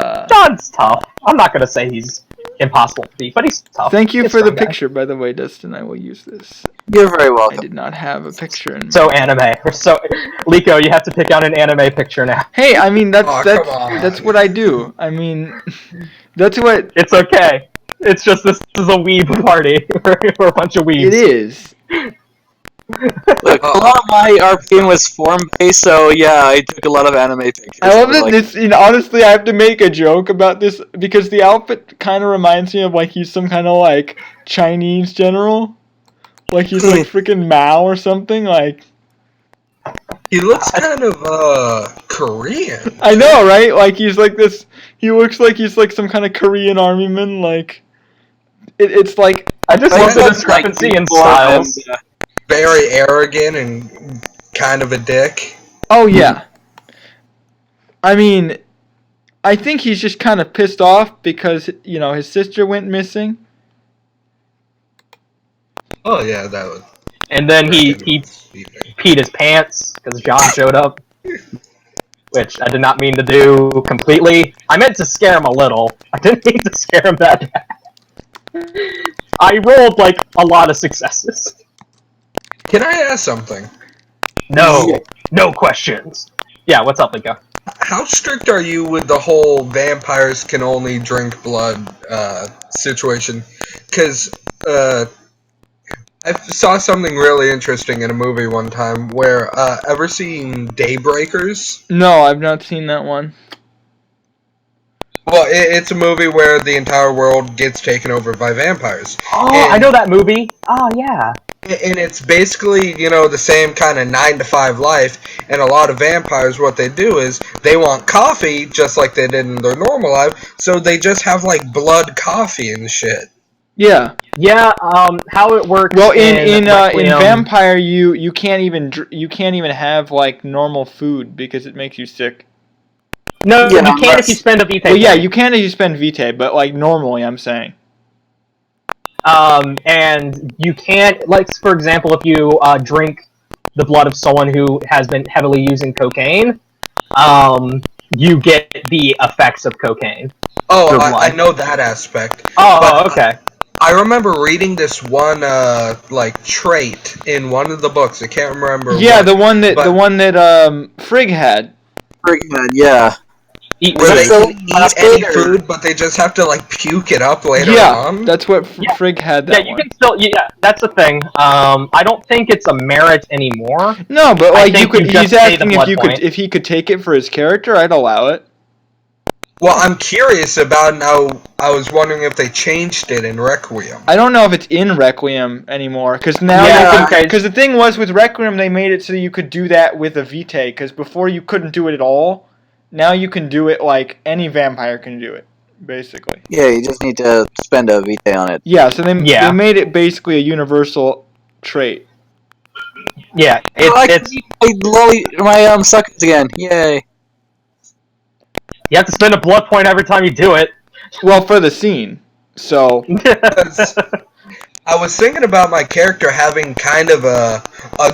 John's tough. I'm not gonna say he's impossible to beat, but he's tough. Thank you He's for a the strong guy. picture, by the way, Dustin. I will use this. You're very I welcome. did not have a picture in So anime. So Liko, you have to pick out an anime picture now. Hey, I mean Aw, come on. that's what I do. I mean, that's what It's okay. It's just this is a weeb party. We're a bunch of weebs. it is. Look, a lot of my RPing was form-based, so yeah, I took a lot of anime pictures. I love that this. Honestly, I have to make a joke about this because the outfit kind of reminds me of he's some kind of Chinese general, he's freaking Mao or something. He looks kind of Korean. I know, right? He's this. He looks like he's some kind of Korean army man. It's like I just love the discrepancy in styles. Very arrogant and kind of a dick. oh yeah. I mean, I think he's just kind of pissed off because his sister went missing. Oh yeah, that was. And then he peed his pants because John showed up, which I did not mean to do completely. I meant to scare him a little. I didn't mean to scare him that bad. I rolled a lot of successes. Can I ask something? No questions. Yeah, what's up, Liko? How strict are you with the whole vampires can only drink blood situation? Because I saw something really interesting in a movie one time where, ever seen Daybreakers? No, I've not seen that one. Well, it's a movie where the entire world gets taken over by vampires. Oh, And- I know that movie. Oh, yeah. And it's basically, the same kind of 9-to-5 life, and a lot of vampires, what they do is, they want coffee, just like they did in their normal life, so they just have, blood coffee and shit. Yeah. Yeah, how it works Well, in Requiem, vampire, you can't even you can't even have like normal food because it makes you sick. No, Yeah, you can if you unless- spend a vitae Well, yeah, point. you can if you spend vitae, but like normally, I'm saying. And you can't, like, for example, if you drink the blood of someone who has been heavily using cocaine, you get the effects of cocaine. Oh, Your I blood. know that aspect. Oh, But okay. I remember reading this one like trait in one of the books. I can't remember. Yeah, what, the one that but Frigg had. Freaking yeah. Eat where Is that they food. so can eat last any bit, or- food, but they just have to like puke it up later Yeah, on. that's what Yeah. Frigg had. Yeah, That you one. can still. Yeah, that's the thing. I don't think it's a merit anymore. No, but I like you think could. you He's just pay the asking if blood you point. could if he could take it for his character. I'd allow it. Well, I'm curious about now. I was wondering if they changed it in Requiem. I don't know if it's in Requiem anymore, because now Yeah, you can. okay. Because the thing was with Requiem, they made it so you could do that with a vitae. Because before you couldn't do it at all. Now you can do it like any vampire can do it, basically. Yeah, you just need to spend a vitae on it. Yeah, so they Yeah. made it basically a universal trait. Yeah, I can it's eat my suckers again. Yay. you have to spend a blood point every time you do it. Well, for the scene. So I was thinking about my character having kind of a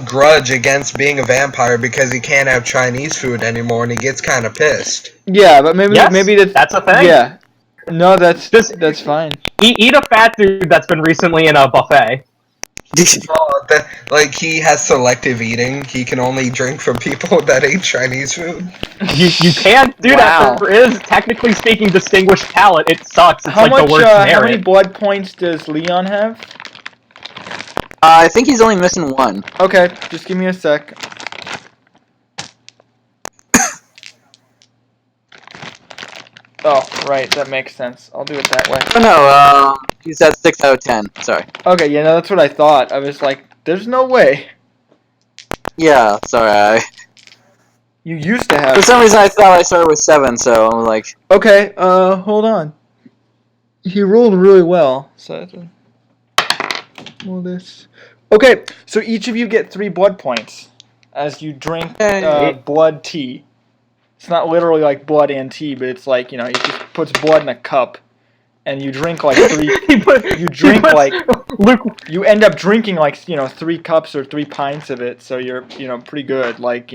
grudge against being a vampire because he can't have Chinese food anymore, and he gets kind of pissed. yeah, but maybe Yes, maybe that's a thing. Yeah, no, that's fine. Eat a fat dude that's been recently in a buffet. Like he has selective eating. He can only drink from people that eat Chinese food. You can't do Wow. that. There is, technically speaking, distinguished palate. It sucks. It's How like much? the worst How merit. many blood points does Leon have? I think he's only missing one. Okay, just give me a sec. Oh, right, that makes sense. I'll do it that way. Oh no, he's at 6 out of 10. Sorry. Okay, yeah, no, that's what I thought. I was like, there's no way. Yeah, sorry. You used to For have. some reason I thought I started with 7, so I'm like... Okay, hold on. He rolled really well, so I have to roll this. Okay, so each of you get 3 blood points as you drink blood tea. It's not literally like blood and tea, but it's like, he just puts blood in a cup, and you drink like 3. You end up drinking like 3 cups or 3 pints of it, so you're pretty good. Like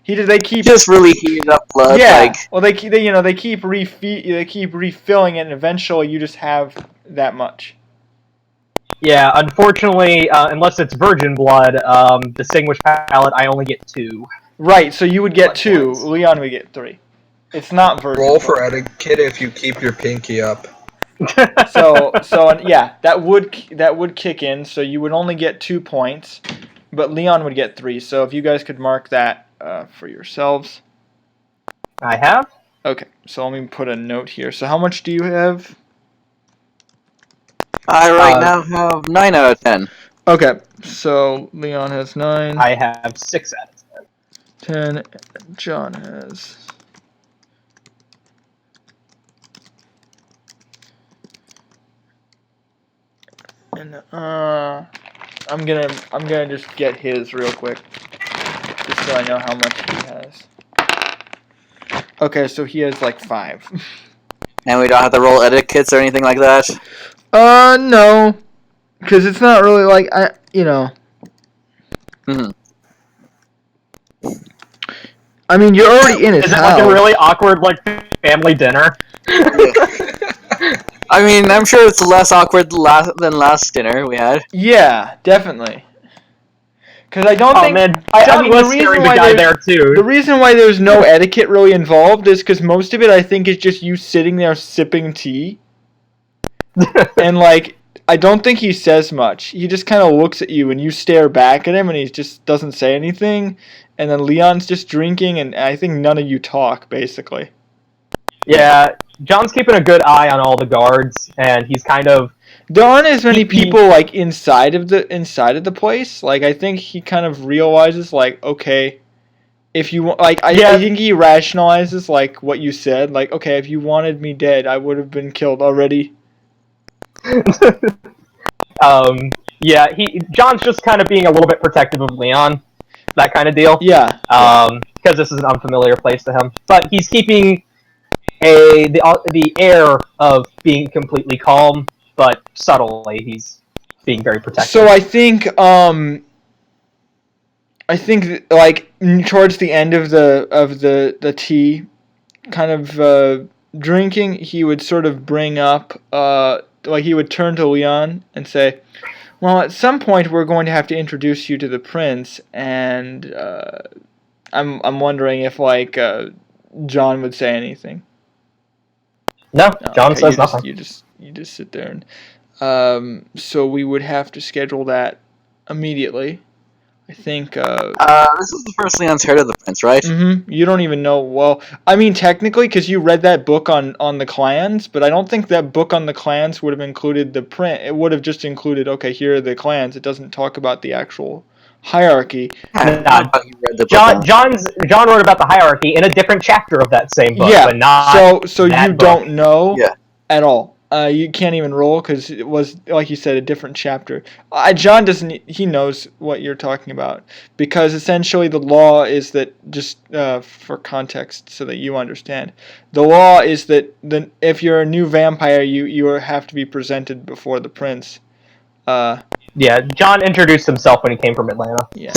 they keep Just really heated up blood, yeah. like... Well, they keep refilling it, and eventually you just have that much. Yeah, unfortunately, unless it's virgin blood, distinguished palate, I only get 2. Right. So you would get Blood 2. points. Leon would get 3. It's not virgin. Roll for etiquette if you keep your pinky up. So yeah, that would kick in. So you would only get 2 points, but Leon would get 3. So if you guys could mark that for yourselves. I have. Okay. So let me put a note here. So how much do you have? I right now have 9 out of 10. Okay. So Leon has 9. I have 6 out of 10. John has. And I'm gonna just get his real quick, just so I know how much he has. Okay, so he has like 5. And we don't have to roll etiquettes or anything like that? No, because it's not really like Hmm. I mean, you're already in his Is it house. like a really awkward, like, family dinner? I mean, I'm sure it's less awkward than last dinner we had. Yeah, definitely. Because I don't Oh think. man, I John mean, was the reason scaring the why guy there's- there The too. reason why there's no etiquette really involved is because most of it, I think, is just you sitting there sipping tea. And, like, I don't think he says much. He just kind of looks at you, and you stare back at him, and he just doesn't say anything. And then Leon's just drinking, and I think none of you talk, basically. Yeah, John's keeping a good eye on all the guards, and he's kind of. There aren't as many He- people, like, inside of the place. Like, I think he kind of realizes, like, okay, if you want, like, I think he rationalizes, like, what you said. Like, okay, if you wanted me dead, I would have been killed already. Yeah, John's just kind of being a little bit protective of Leon, that kind of deal. Yeah. Because this is an unfamiliar place to him, but he's keeping the air of being completely calm, but subtly he's being very protective. So I think like towards the end of the tea kind of drinking, he would sort of bring up like he would turn to Leon and say, well, at some point we're going to have to introduce you to the prince, and I'm wondering if like John would say anything. No, John okay, says nothing. You just sit there and so we would have to schedule that immediately. I think this is the first Leon's heard of the prince, right? Mm-hmm. You don't even know. Well, I mean, technically, because you read that book on the clans, but I don't think that book on the clans would have included the print. It would have just included, okay, here are the clans. It doesn't talk about the actual hierarchy. John wrote about the hierarchy in a different chapter of that same book, Yeah. but not so you book. Don't know Yeah. at all. You can't even roll because it was, like you said, a different chapter. John doesn't. He knows what you're talking about because essentially the law is that, just for context so that you understand, the law is that if you're a new vampire, you have to be presented before the prince. Yeah, John introduced himself when he came from Atlanta. Yeah.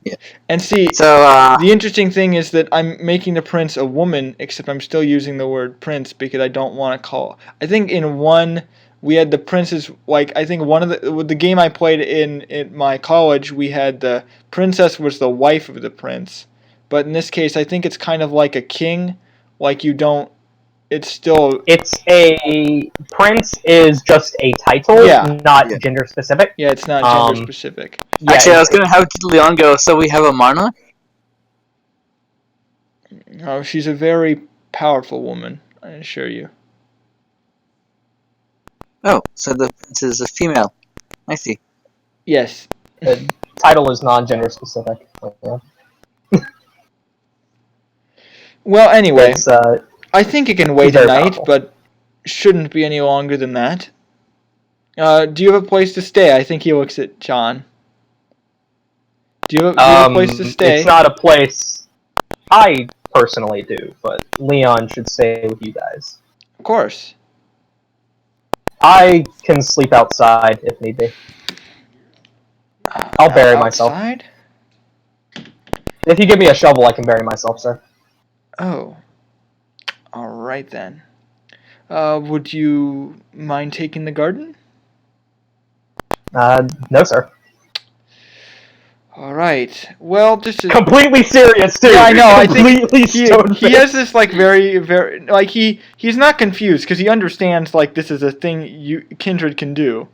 Yeah. And see, so the interesting thing is that I'm making the prince a woman, except I'm still using the word prince because I don't want to call. I think in one we had the princes, like I think one of the game I played in my college, we had the princess was the wife of the prince, but in this case I think it's kind of like a king, like you don't. It's a prince is just a title, not gender specific. Yeah, it's not gender specific. Yeah, actually, I was gonna have Leon go. So we have a Marna. Oh, she's a very powerful woman, I assure you. Oh, so the prince is a female. I see. Yes. The title is non-gender specific. Well, anyway. I think it can wait a night, powerful. But shouldn't be any longer than that. Do you have a place to stay? I think he looks at John. Do you have a place to stay? It's not a place I personally do, but Leon should stay with you guys. Of course. I can sleep outside if need be. I'll bury myself. Outside? If you give me a shovel, I can bury myself, sir. Oh. Alright then. Would you mind taking the garden? No, sir. Alright. Well, this is... Completely serious, too! Yeah, I know, I think he has this, like, very, very... Like, he's not confused, because he understands, like, this is a thing Kindred can do.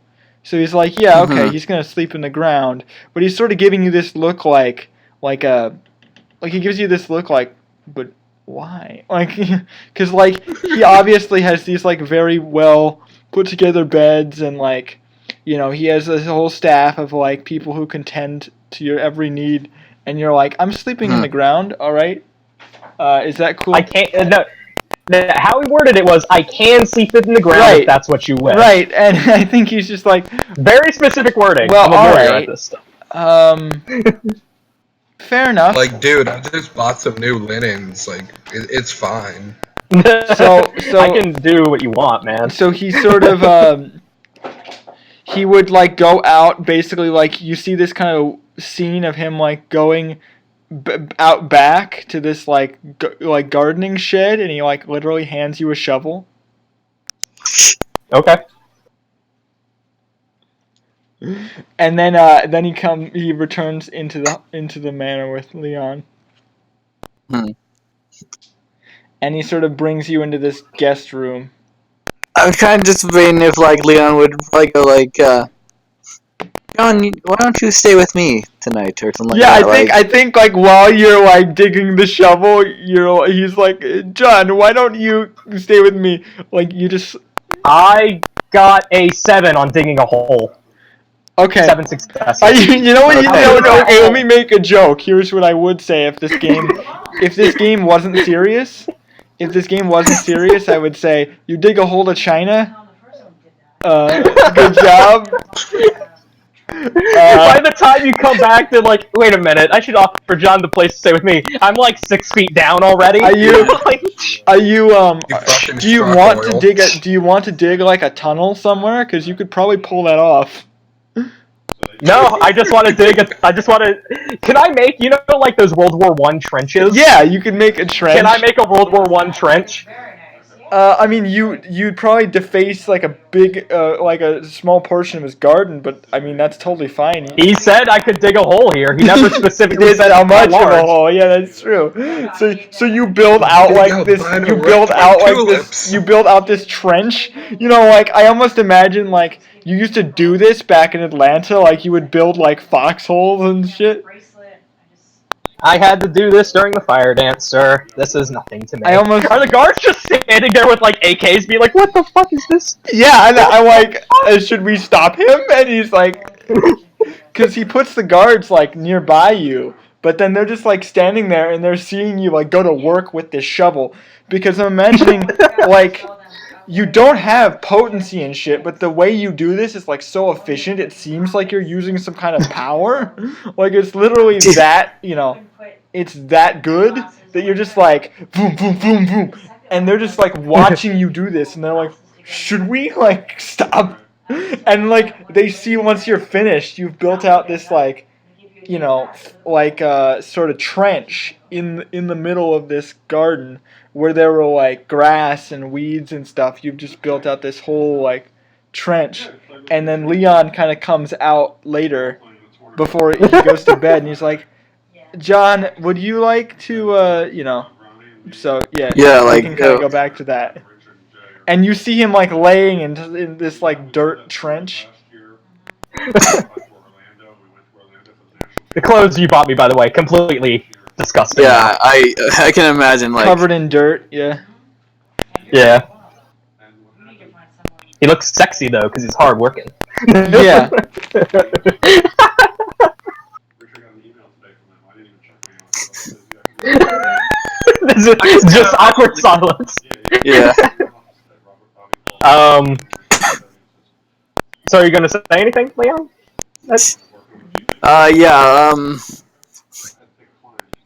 So he's like, yeah, okay, he's gonna sleep in the ground, but he's sort of giving you this look like he gives you this look like, but why? Like, because, like, he obviously has these, like, very well put together beds, and, like, you know, he has this whole staff of, like, people who can tend to your every need, and you're like, I'm sleeping in the ground, alright? Is that cool? I can't, no, how he worded it was, I can sleep in the ground if that's what you wish. Right, and I think he's just like... Very specific wording. Well, I'm a lawyer at this stuff. Fair enough. Like, dude, I just bought some new linens. Like, it's fine. So I can do what you want, man. So he sort of, he would, like, go out, basically, like, you see this kind of scene of him, like, going out back to this, like, gardening shed, and he, like, literally hands you a shovel. Okay. And then he returns into the manor with Leon. And he sort of brings you into this guest room. I'm kind of just waiting if, like, Leon would probably go, like, John, why don't you stay with me tonight, or something like that? Yeah, I think, like, while you're, like, digging the shovel, he's like, John, why don't you stay with me? Like, you just... I got a 7 on digging a hole. Okay. 7 successes. You know what? Okay, let me make a joke. Here's what I would say if this game wasn't serious. If this game wasn't serious, I would say, you dig a hole to China, Good job. By the time you come back, they're like, wait a minute, I should offer John the place to stay with me. I'm like 6 feet down already. Are you? Like, Are you fucking Do you struck want oil. to dig Do you want to dig like a tunnel somewhere? Because you could probably pull that off. no, I just want to dig. I just want to. Can I make like those World War I trenches? Yeah, you could make a trench. Can I make a World War I trench? I mean, you'd probably deface like a big, like a small portion of his garden, but I mean that's totally fine. He said I could dig a hole here. He never specifically said how much of large. a hole. Yeah, that's true. So you build out Dig like out this. mine You and build wreck my out like tulips. this. You build out this trench. Like I almost imagine like you used to do this back in Atlanta. Like you would build like foxholes and shit. I had to do this during the fire dance, sir. This is nothing to me. Are the guards just standing there with like AKs, being like, "What the fuck is this?" Yeah, and I'm like, should we stop him? And he's like, because he puts the guards like nearby you, but then they're just like standing there and they're seeing you like go to work with this shovel. Because I'm imagining like you don't have potency and shit, but the way you do this is like so efficient. It seems like you're using some kind of power. Like it's literally that it's that good that you're just like boom, boom, boom, boom, and they're just like watching you do this, and they're like, should we like stop? And like they see once you're finished, you've built out this like sort of trench in the middle of this garden where there were like grass and weeds and stuff. You've just built out this whole like trench, and then Leon kind of comes out later before he goes to bed, and he's like, John, would you like to so yeah, like, we can kind of go back to that. And you see him like laying in this like dirt trench. The clothes you bought me, by the way, completely disgusting. Yeah, I can imagine, like... Covered in dirt, yeah. Yeah. He looks sexy, though, because he's hard working. Yeah. This is just awkward silence. Yeah. So are you gonna say anything, Leon?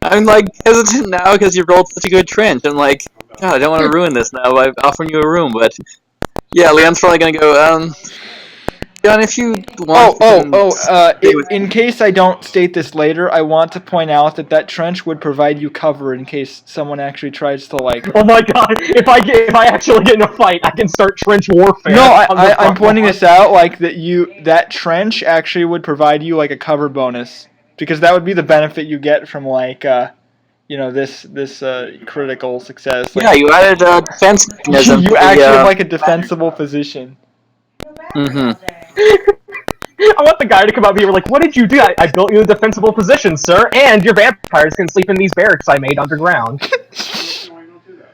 I'm like hesitant now because you rolled such a good trench. I'm like, God, I don't want to ruin this now by offering you a room, but yeah, Leon's probably gonna go. John, if you want. In case I don't state this later, I want to point out that trench would provide you cover in case someone actually tries to like. Oh my God! If I actually get in a fight, I can start trench warfare. No, I'm pointing this out like that trench actually would provide you like a cover bonus, because that would be the benefit you get from like this critical success. Like, yeah, you added a defense mechanism. You actually have like a defensible position. Mm-hmm. I want the guy to come up here like, what did you do? I built you a defensible position, sir, and your vampires can sleep in these barracks I made underground.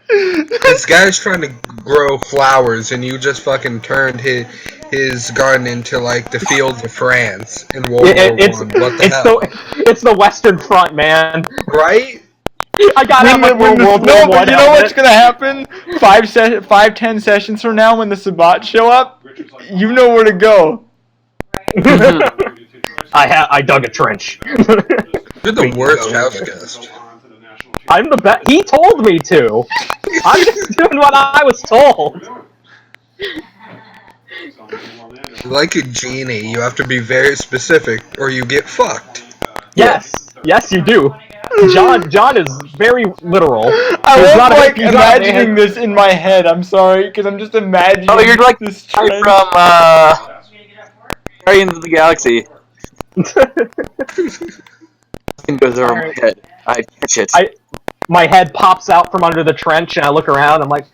This guy's trying to grow flowers, and you just fucking turned his garden into like the fields of France in World War I. What the hell? It's the Western Front, man. Right? I gotta have my World War No, but I you know what's gonna happen? 5-10 sessions from now, when the Sabat show up, you know where to go. I dug a trench. You're the worst house guest. I'm the best. He told me to. I'm just doing what I was told. Like a genie, you have to be very specific, or you get fucked. Yes, you do. John is very literal. I was like imagining this in my head. I'm sorry, because I'm just imagining. Oh, you're like this from Guardians of the Galaxy. Nothing goes over my head. I catch it. My head pops out from under the trench, and I look around. I'm like,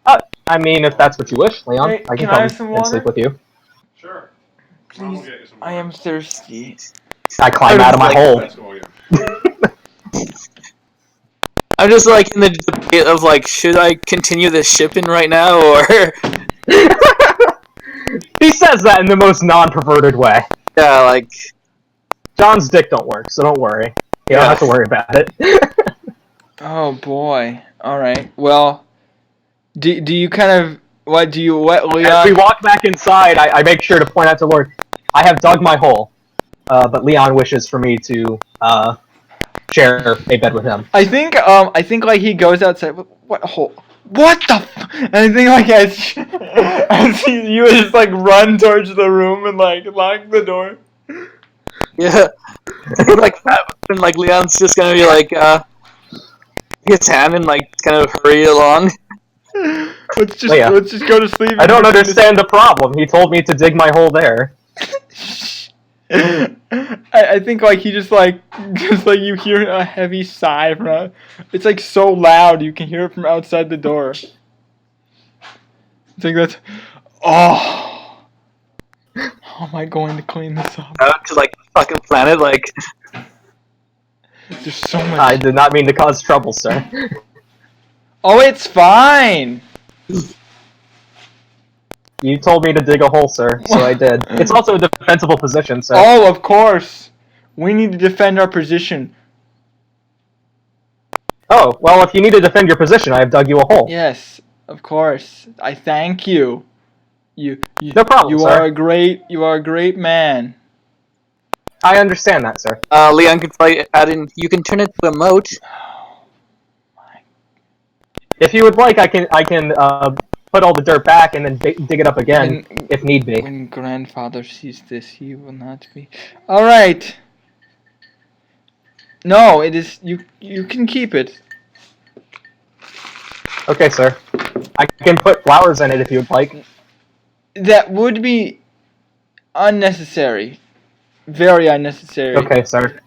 I mean, if that's what you wish, Leon, Hey, I can can I have come some and water? sleep with you. Sure. Please, I am thirsty. I climb out of my hole. Let's go again. I'm just like in the debate of like, should I continue this shipping right now, or He says that in the most non-perverted way. yeah, like John's dick don't work, so don't worry. You don't have to worry about it. Oh boy. All right. Well, do you kind of What do you? What, As we Leon? walk back inside, I make sure to point out to Lord, I have dug my hole, but Leon wishes for me to share a bed with him. I think like he goes outside. What hole? What the? And I think like as you just like run towards the room and like lock the door. Yeah. And like Leon's just gonna be like, his hand and like kind of hurry along. Leah, Let's just go to sleep. I don't understand the problem. He told me to dig my hole there. I think like he just like you hear a heavy sigh from out. It's like so loud you can hear it from outside the door. I think that's. Oh. How am I going to clean this up? To like fucking planet, like. There's so much. I did not mean to cause trouble, sir. Oh, it's fine. You told me to dig a hole, sir, so I did. It's also a defensible position, sir. Oh, of course. We need to defend our position. Oh, well, if you need to defend your position, I have dug you a hole. Yes, of course. I thank you. You No problem, You sir. are a great man. I understand that, sir. Leon can probably add in. You can turn it to a moat. If you would like, I can put all the dirt back and then dig it up again, if need be. When grandfather sees this, he will not be. All right. No, it is you. You can keep it. Okay, sir. I can put flowers in it if you would like. That would be unnecessary. Very unnecessary. Okay, sir.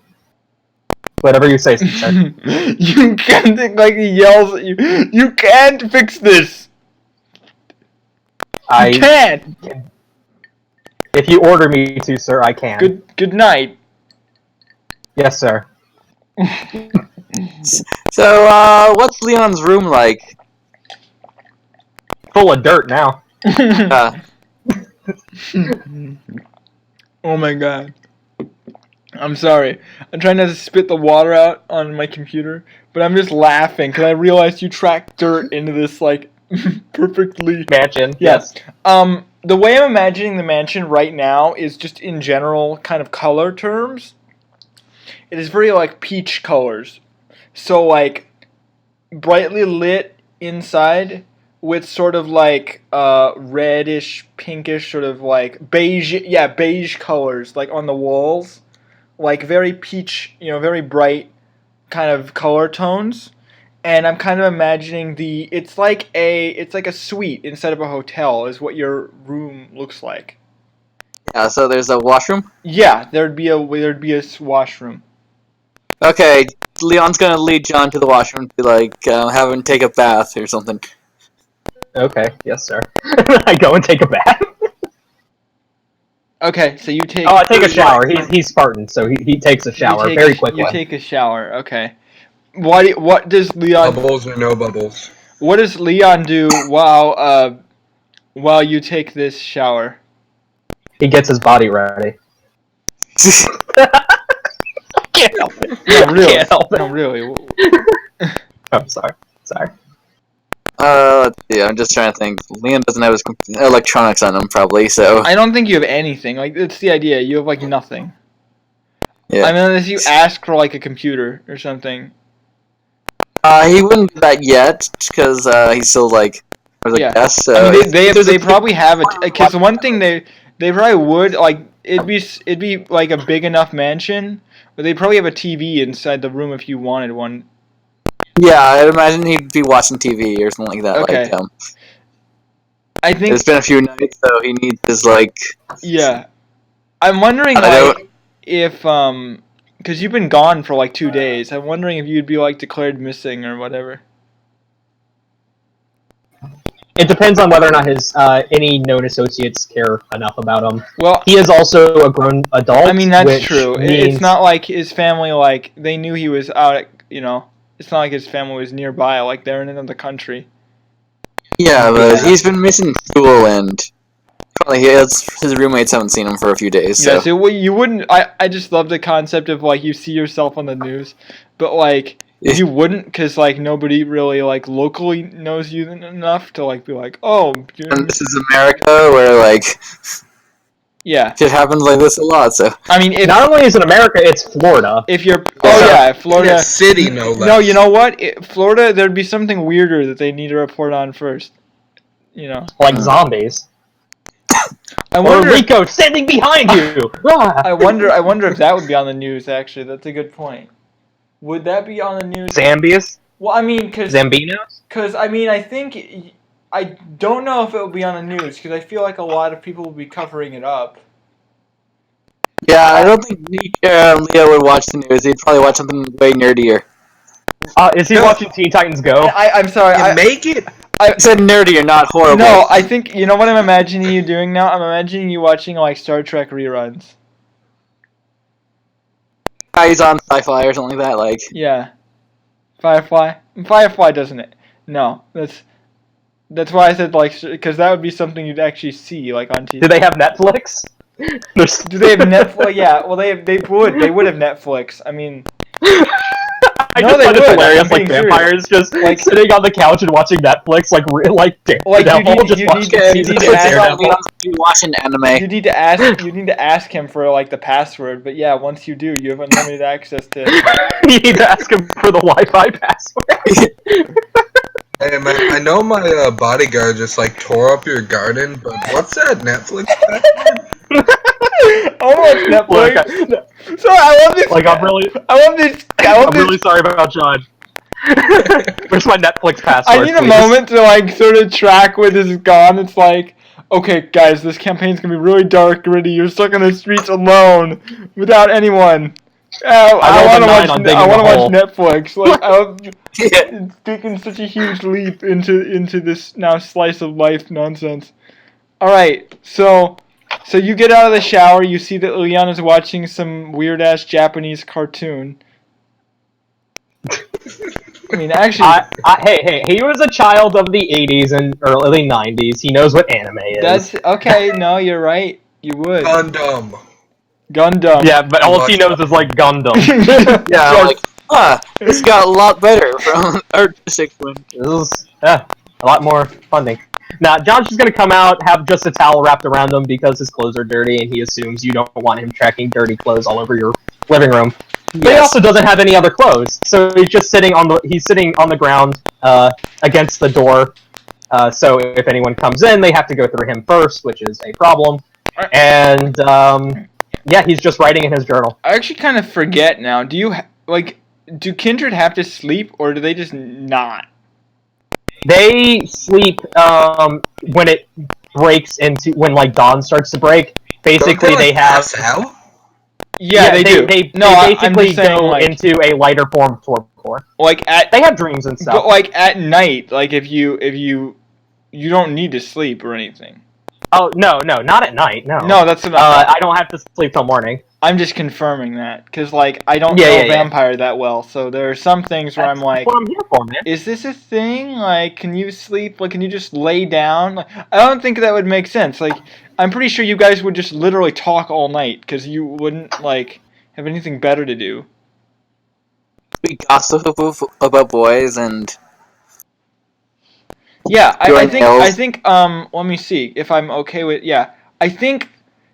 Whatever you say, sir. You can't think like he yells at you. You can't fix this. You can't. If you order me to, sir, I can. Good night. Yes, sir. So, what's Leon's room like? Full of dirt now. Oh my god. I'm sorry. I'm trying not to spit the water out on my computer, but I'm just laughing because I realized you tracked dirt into this like perfectly Mansion. Yes. The way I'm imagining the mansion right now is just in general kind of color terms. It is very like peach colors. So like brightly lit inside with sort of like reddish, pinkish, sort of like beige colors like on the walls. Like very peach, very bright kind of color tones. And I'm kind of imagining it's like a suite instead of a hotel is what your room looks like. Yeah, so there's a washroom? Yeah, there'd be a washroom. Okay, Leon's gonna lead John to the washroom to, like, have him take a bath or something. Okay, yes, sir. I go and take a bath. Okay, so you take. Oh, I take a shower. He's Spartan, so he takes a shower very quickly. You take a shower. Okay. What does Leon? Bubbles or no bubbles? What does Leon do while you take this shower? He gets his body ready. Can't help it. No, really. Can't help it. No, really. Oh, sorry. Let's see, I'm just trying to think. Leon doesn't have his electronics on him, probably, so... I don't think you have anything. Like, that's the idea. You have, like, nothing. Yeah. I mean, unless you ask for, like, a computer or something. He wouldn't do that yet, because, he's still, like... Yeah. Yes, so... I mean, they probably have it. Because one thing they probably would, like, it'd be, like, a big enough mansion, but they probably have a TV inside the room if you wanted one. Yeah, I'd imagine he'd be watching TV or something like that. Okay. Like, I think... It's been a few nights, so he needs his, like... Yeah. I'm wondering, like, if, because you've been gone for, like, 2 days. I'm wondering if you'd be, like, declared missing or whatever. It depends on whether or not his any known associates care enough about him. Well, he is also a grown adult. I mean, that's which true. Means... It's not like his family, like, they knew he was out at, it's not like his family was nearby, like, they're in another country. Yeah, but he's been missing school, and probably his roommates haven't seen him for a few days, so... Yeah, so you wouldn't... I just love the concept of, like, you see yourself on the news, but, like, You wouldn't, because like nobody really like locally knows you enough to like be like, oh, And this is America, where like yeah. shit happens like this a lot. So I mean, if Not only is it America, it's Florida. if you're Yeah. Florida In a city, no less. No, you know what? Florida, there'd be something weirder that they need to report on first. You know, Like zombies. I Or wonder. Rico standing behind you! Ah! I wonder if that would be on the news. Actually, that's a good point. Would that be on the news? Zambius? Well, I mean, because Zambinos? I mean, I think I don't know if it will be on the news because I feel like a lot of people will be covering it up. yeah, I don't think Leo would watch the news. He'd probably watch something way nerdier. Is he No. watching Teen Titans Go? I'm sorry. You make it. I said nerdier, not horrible. No, I think you know what I'm imagining you doing now. I'm imagining you watching like Star Trek reruns. He's on Sci-Fi or something like that. Like, Yeah, Firefly. Firefly doesn't it? No, that's why I said like because that would be something you'd actually see like on TV. Do they have Netflix? Do they have Netflix? Yeah, well they would have Netflix. I mean, I No, just they find it would. hilarious, I'm like being vampires just Like- sitting on the couch and watching Netflix, like Like, you need to ask- Daredevil. you watching anime. you need to ask him for like the password. But yeah, once you do, you have unlimited access to. You need to ask him for the Wi-Fi password. Hey man, I know my bodyguard just like tore up your garden, but what's that Netflix? I want Netflix. Look, Sorry, I love this. like I'm really, I love this. I love I'm this. really sorry about John. Where's my Netflix password? I need a please? moment to like sort of track where this is gone. It's like, okay, guys, this campaign's gonna be really dark, gritty. You're stuck on the streets alone without anyone. I rolled a want to 9 watch. on I digging want a to hole. watch Netflix. Like, Yeah. it's taken such a huge leap into this now slice of life nonsense. All right, so you get out of the shower. You see that Liana's watching some weird ass Japanese cartoon. I mean, actually, hey, he was a child of the 80s and early 90s. He knows what anime is. that's okay. No, you're right. You would. Gundam. Gundam. Yeah, but all he knows is like Gundam. Yeah, I'm like, this got a lot better from artistic point. This is a lot more funding. Now, John's just gonna come out, have just a towel wrapped around him because his clothes are dirty, and he assumes you don't want him tracking dirty clothes all over your living room. But he also doesn't have any other clothes, so he's just sitting on the ground against the door. So if anyone comes in, they have to go through him first, which is a problem. And yeah, he's just writing in his journal. I actually kind of forget now. Do you do Kindred have to sleep, or do they just not? They sleep when it breaks into when like dawn starts to break. Basically, Don't they have pass out? Yeah, they do. They I'm basically just saying, go like, into a lighter form of torpor. like at They have dreams and but stuff. like at night. Like if you don't need to sleep or anything. Oh no, not at night. No, No, that's what I don't have to sleep till morning. I'm just confirming that because like I don't Yeah, know yeah, yeah. vampire that well, so there are some things where I'm like, That's what I'm here for, man. is this a thing? Like, can you sleep? Like, can you just lay down? Like, I don't think that would make sense. Like, I'm pretty sure you guys would just literally talk all night because you wouldn't like have anything better to do. We gossip about boys and Yeah, I Doing think nails. I think let me see if I'm okay with I think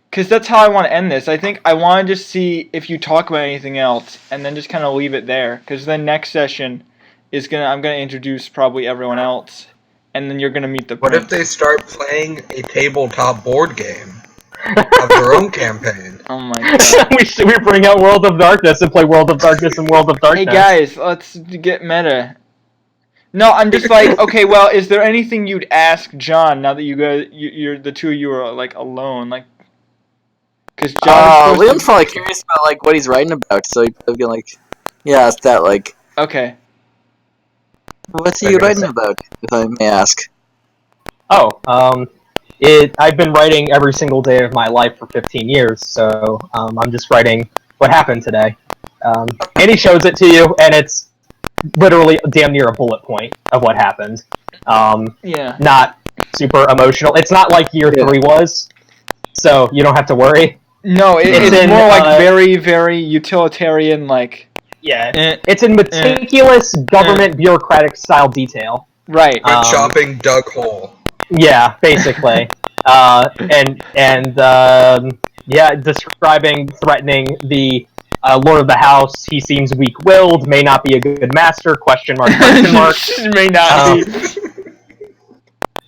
because that's how I want to end this. I think I want to just see if you talk about anything else and then just kind of leave it there because then next session is I'm gonna introduce probably everyone else and then you're gonna meet the What prince. if they start playing a tabletop board game of their own campaign? Oh my god. we bring out World of Darkness and play World of Darkness and World of Hey Darkness. guys, let's get meta. No, I'm just like, okay, well, is there anything you'd ask John now that you're the two of you are like alone, like, because John. is Liam's supposed probably curious about like what he's writing about, so he'd probably be like, yeah, it's that like, to, okay. what's What he are you gonna writing say? about, if I may ask? Oh, I've been writing every single day of my life for 15 years, so I'm just writing what happened today. And he shows it to you, and it's literally damn near a bullet point of what happened. Yeah. Not super emotional. It's not like year 3 was, so you don't have to worry. No, it's in, more like uh, very, very utilitarian, like. Yeah, Eh, it's in meticulous government bureaucratic style detail. right. When chopping dug hole. Yeah, basically. Yeah, describing, threatening the Lord of the House. He seems weak-willed, may not be a good master, question mark, question mark. May not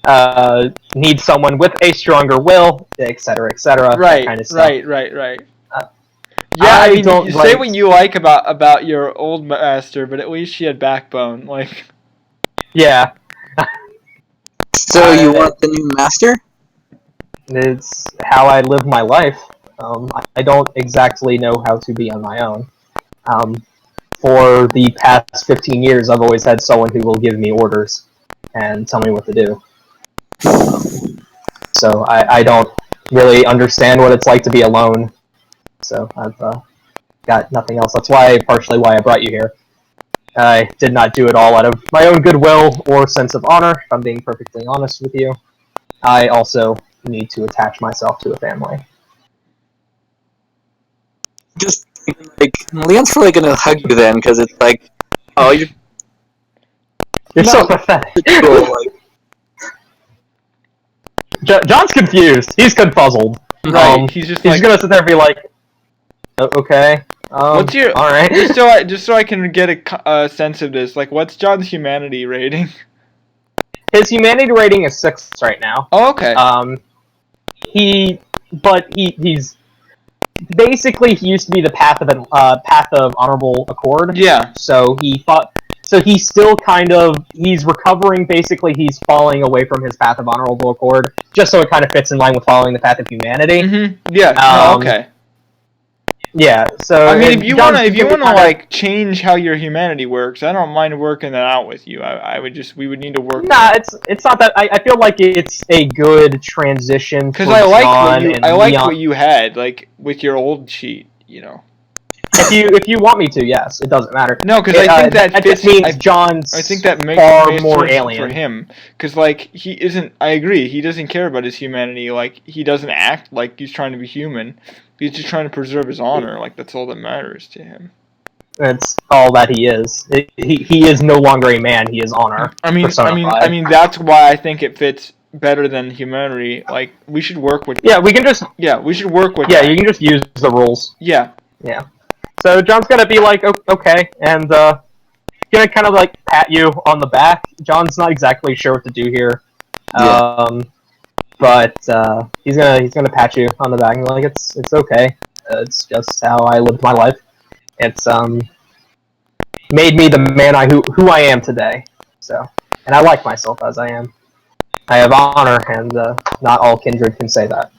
be. Need someone with a stronger will, etc., etc., that kind of stuff. Right. Uh, Yeah, I mean, don't you say like- what you like about your old master, but at least she had backbone. Like, Yeah, So you want the new master? it's how I live my life. I don't exactly know how to be on my own. For the past 15 years, I've always had someone who will give me orders and tell me what to do. So I don't really understand what it's like to be alone. So I've got nothing else. That's partially why I brought you here. I did not do it all out of my own goodwill or sense of honor, if I'm being perfectly honest with you. I also need to attach myself to a family. Just like Leon's probably gonna hug you then, because it's like, oh, you're So not pathetic. cool. Like, John's confused. He's confuzzled. right? He's just He's like, gonna sit there and be like, okay. what's your? All right. Just so I can get a sense of this. Like, what's John's humanity rating? His humanity rating is 6 right now. Oh, okay. He's basically he used to be the path of honorable accord. Yeah. So he fought. So he's still he's recovering. Basically, he's falling away from his path of honorable accord, just so it kind of fits in line with following the path of humanity. Mm-hmm. Yeah. Okay. Yeah. So I mean, if you wanna like change how your humanity works, I don't mind working that out with you. We would need to work. Nah, it's not that. I feel like it's a good transition because for I like Leon. what you had like with your old sheet. You know. If you want me to, yes, it doesn't matter. No, because I think that just fits, means John's I think that makes far makes more sense alien for him. Because like he isn't. I agree. He doesn't care about his humanity. Like he doesn't act like he's trying to be human. He's just trying to preserve his honor. Like that's all that matters to him. That's all that he is. He is no longer a man. He is honor. I mean, that's why I think it fits better than humanity. Like we should work with. Yeah, we can just. Yeah, we should work with. Yeah, that. you can just use the rules. Yeah. Yeah. So John's gonna be like, okay, and gonna kind of like pat you on the back. John's not exactly sure what to do here. Yeah. But he's gonna pat you on the back and be like, it's okay. It's just how I lived my life. It's made me the man who I am today. So, and I like myself as I am. I have honor, and not all kindred can say that.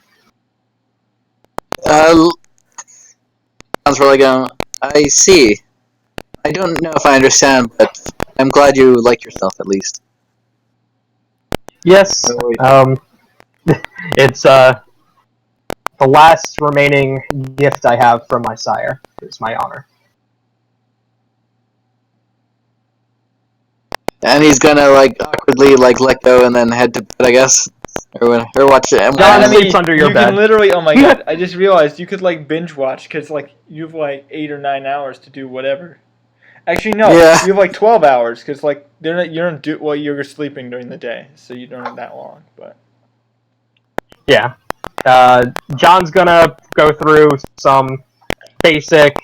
Sounds really going. I see. I don't know if I understand, but I'm glad you like yourself at least. Yes. It's the last remaining gift I have from my sire. Is my honor. And he's gonna like awkwardly like let go and then head to bed, I guess, or watch it. John sleeps under your you bed. can literally. Oh my god! I just realized you could like binge watch because like you have like 8 or 9 hours to do whatever. Actually, no. Yeah. You have like 12 hours because like you're sleeping during the day, so you don't have that long. But Yeah. John's gonna go through some basic,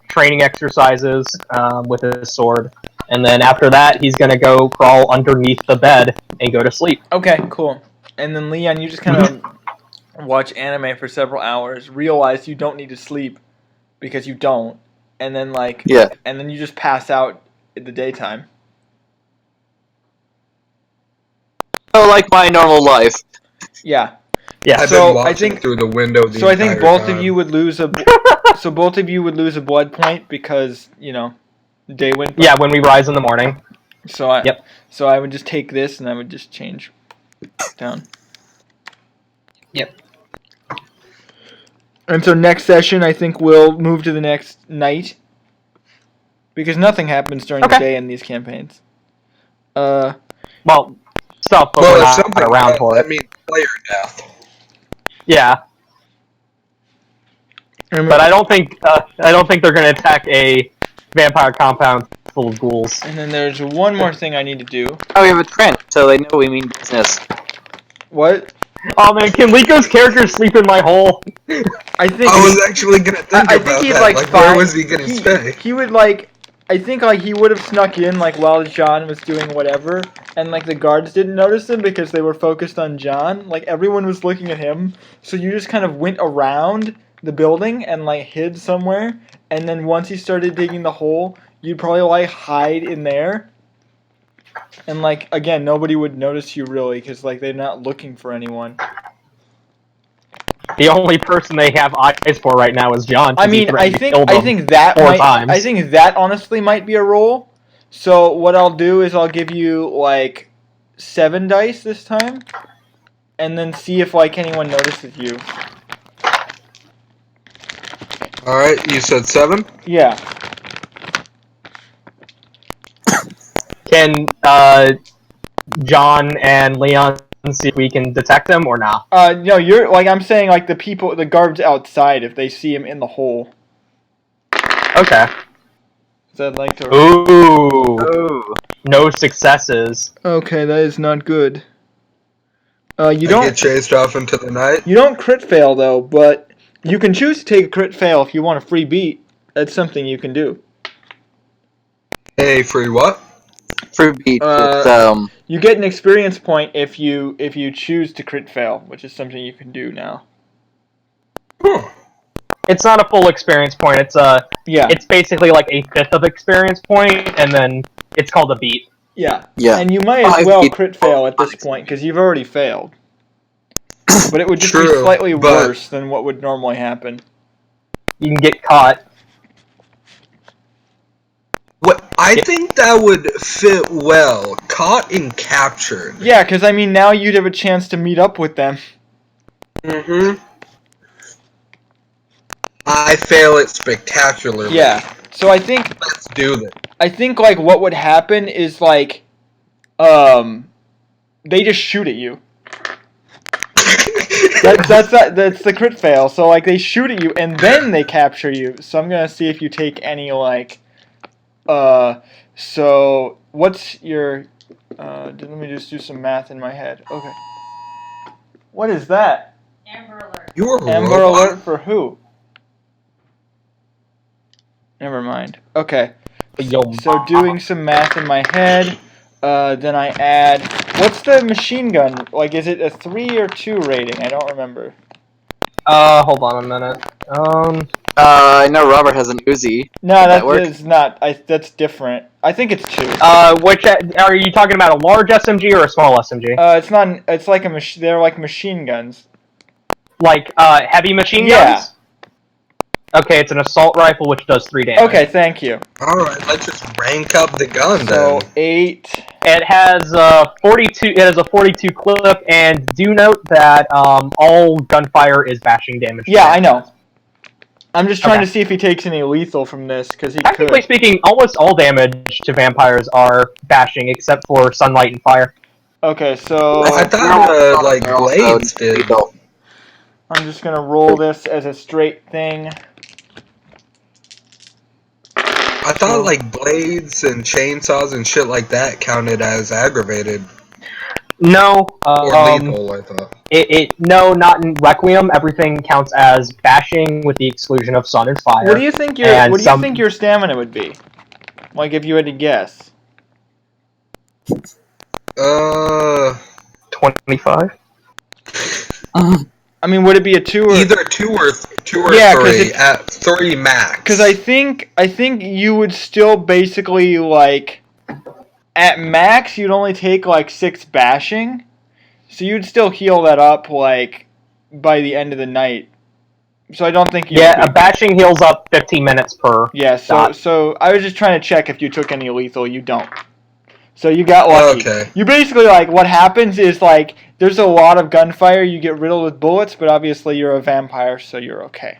training exercises with his sword, and then after that, he's gonna go crawl underneath the bed and go to sleep. okay, cool. And then Leon, you just kind of watch anime for several hours, realize you don't need to sleep because you don't, and then and then you just pass out in the daytime. So like my normal life. Yeah. Yeah. I've So, been I watching think- through the window. So I think both of you would lose a blood point because day went by. Yeah, when we rise in the morning. So I Yep. So I would just take this and I would just change down. Yep. And so next session I think we'll move to the next night because nothing happens during the Okay. day in these campaigns. Well, stuff, but Well, we're if not something around for that it. means player death. Yeah, but I don't think they're gonna attack a vampire compound full of ghouls. And then there's one more thing I need to do. Oh, we have a trench, so they know we mean business. What? Oh man, can Liko's character sleep in my hole? I think I was actually gonna think I about think he'd that. like, Like, find, where was he gonna stay? He would like. I think like he would have snuck in like while John was doing whatever, and like the guards didn't notice him because they were focused on John. Like everyone was looking at him, so you just kind of went around the building and like hid somewhere, and then once he started digging the hole, you'd probably like hide in there. And like again, nobody would notice you really because like they're not looking for anyone. The only person they have eyes for right now is John. I mean, I think that four might. times. I think that honestly might be a roll. So what I'll do is I'll give you like 7 dice this time, and then see if like anyone notices you. All right, you said 7. Yeah. Can John and Leon see if we can detect him or not? No, you're like I'm saying like the guards outside if they see him in the hole. Okay. So I'd like to. Ooh. Oh. No successes. Okay, that is not good. You I don't get chased off into the night. you don't crit fail though, but you can choose to take a crit fail if you want a free beat. That's something you can do. Hey, free what? Free beat. You get an experience point if you choose to crit fail, which is something you can do now. Huh. It's not a full experience point. Yeah. It's basically like a fifth of experience point, and then it's called a beat. Yeah. Yeah. And you might as well crit fail at this point because you've already failed. But it would just be True, slightly but- worse than what would normally happen. You can get caught. What I think that would fit well. Caught and captured. Yeah, because I mean now you'd have a chance to meet up with them. Mm-hmm. I fail it spectacularly. Yeah. So I think Let's do this. like what would happen is like they just shoot at you. That's the crit fail. So like they shoot at you and then they capture you. So I'm gonna see if you take any like so what's your let me just do some math in my head. Okay. What is that? Amber Alert. You were Amber alert for who? Never mind. Okay. So doing some math in my head, then I add. What's the machine gun? Like, is it a 3 or 2 rating? I don't remember. Hold on a minute. I know Robert has an Uzi. No, Would that that work? is not. That's different. I think it's 2. Which are you talking about? A large SMG or a small SMG? It's not. It's like a they're like machine guns. Like heavy machine Yeah. guns? Okay, it's an assault rifle which does 3 damage. Okay, thank you. Alright, let's just rank up the gun So then. 8. It has 42. It has a 42 clip, and do note that all gunfire is bashing damage. Yeah, I know. I'm just trying Okay. to see if he takes any lethal from this because he Technically could. speaking, almost all damage to vampires are bashing, except for sunlight and fire. Okay, so I thought like They're also blades did. lethal. I'm just gonna roll this as a straight thing. I thought like blades and chainsaws and shit like that counted as aggravated No, or lethal. I thought. No, not in Requiem. Everything counts as bashing with the exclusion of sun and fire. What do you think your stamina would be? Like if you had to guess. 25. I mean, would it be a 2 or Either two or Yeah, 'cause 3 it's- at 3 max. Because I think you would still basically like at max you'd only take like 6 bashing, so you'd still heal that up like by the end of the night. So I don't think you. Yeah, a bashing heals up 15 minutes per. Yeah, dot. so I was just trying to check if you took any lethal. You don't. So you got lucky. Okay. You basically like what happens is like there's a lot of gunfire. You get riddled with bullets, but obviously you're a vampire, so you're okay.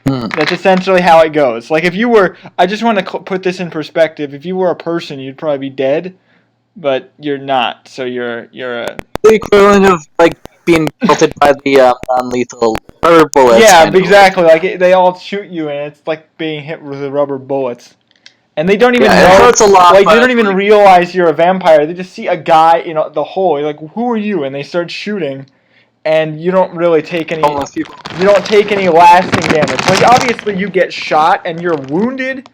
That's essentially how it goes. Like if you were, I just want to put this in perspective. If you were a person, you'd probably be dead, but you're not. So you're a The equivalent of like being pelted by the non-lethal rubber bullets. Yeah, and- exactly. Like they all shoot you, and it's like being hit with the rubber bullets. And they don't even Yeah, it know. hurts a lot, Like they but, don't even like- realize you're a vampire. They just see a guy in the hole. You're like, who are you? And they start shooting, and you don't really take any. Homeless people. You don't take any lasting damage. Like obviously you get shot and you're wounded,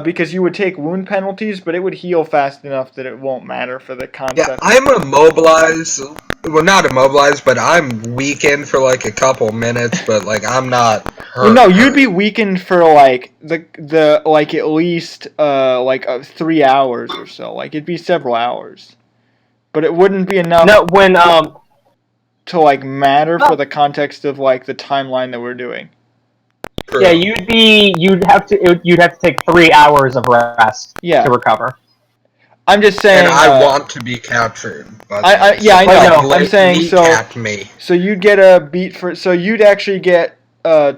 because you would take wound penalties, but it would heal fast enough that it won't matter for the Yeah, concept. I'm immobilized. Well, not immobilized, but I'm weakened for like a couple minutes. But like, I'm not hurt. Well, no, you'd be weakened for like the like at least 3 hours or so. Like it'd be several hours, but it wouldn't be enough No, when to like matter Oh. for the context of like the timeline that we're doing. yeah, you'd have to take 3 hours of rest Yeah. to recover. I'm just saying. And I want to be captured. But I know. know. I'm saying so. Kneecap me. So you'd get a beat for. So you'd actually get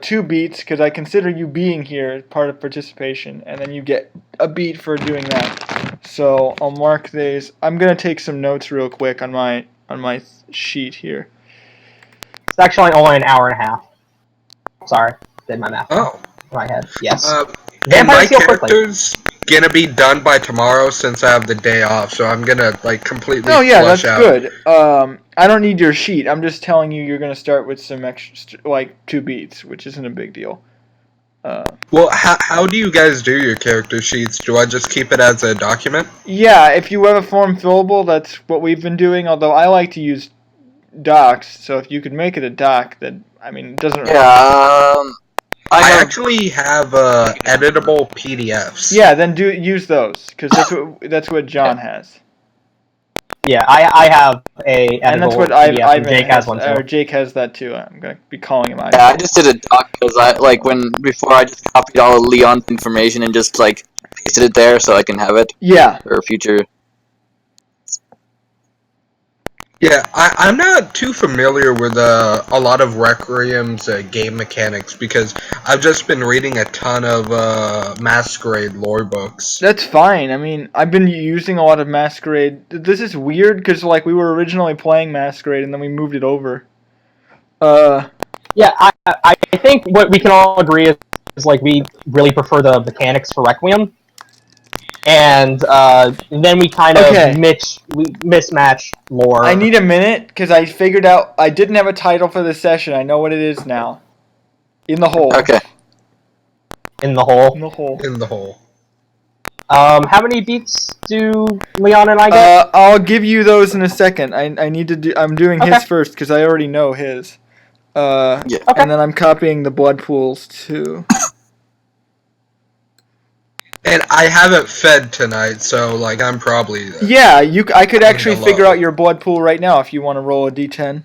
2 beats because I consider you being here as part of participation, and then you get a beat for doing that. So I'll mark these. I'm gonna take some notes real quick on my sheet here. It's actually only an hour and a half. Sorry, did my math Oh. in my head. Yes. And Vampires my heal quickly. character's gonna be done by tomorrow since I have the day off, so I'm gonna like completely Oh yeah, flush that's out. good. I don't need your sheet. I'm just telling you you're gonna start with some extra, like 2 beats, which isn't a big deal. Well, how do you guys do your character sheets? Do I just keep it as a document? Yeah, if you have a form fillable, that's what we've been doing. Although I like to use docs, so if you could make it a doc, that it doesn't. Yeah, I actually have editable PDFs. Yeah, then use those because that's what John has, Yeah, I have a and that's editable what PDF, and Ivan Jake has one or too. Jake has that too. I'm gonna be calling him Ivan. Yeah, I just did a doc because before I just copied all of Leon's information and just like pasted it there so I can have it Yeah. for future. Yeah, I'm not too familiar with a lot of Requiem's game mechanics because I've just been reading a ton of Masquerade lore books. That's fine. I've been using a lot of Masquerade. This is weird because we were originally playing Masquerade and then we moved it over. Yeah, I think what we can all agree is we really prefer the mechanics for Requiem, and then we kind of Okay. mismatch lore. I need a minute because I figured out I didn't have a title for this session. I know what it is now. In the hole. Okay. in the hole. In the hole. In the hole. How many beats do Leon and I get? I'll give you those in a second. I need to do. I'm doing his Okay. first because I already know his. Yeah. Okay. And then I'm copying the blood pools too. And I haven't fed tonight, so I'm probably Yeah, I could actually Hello. figure out your blood pool right now if you want to roll a d10.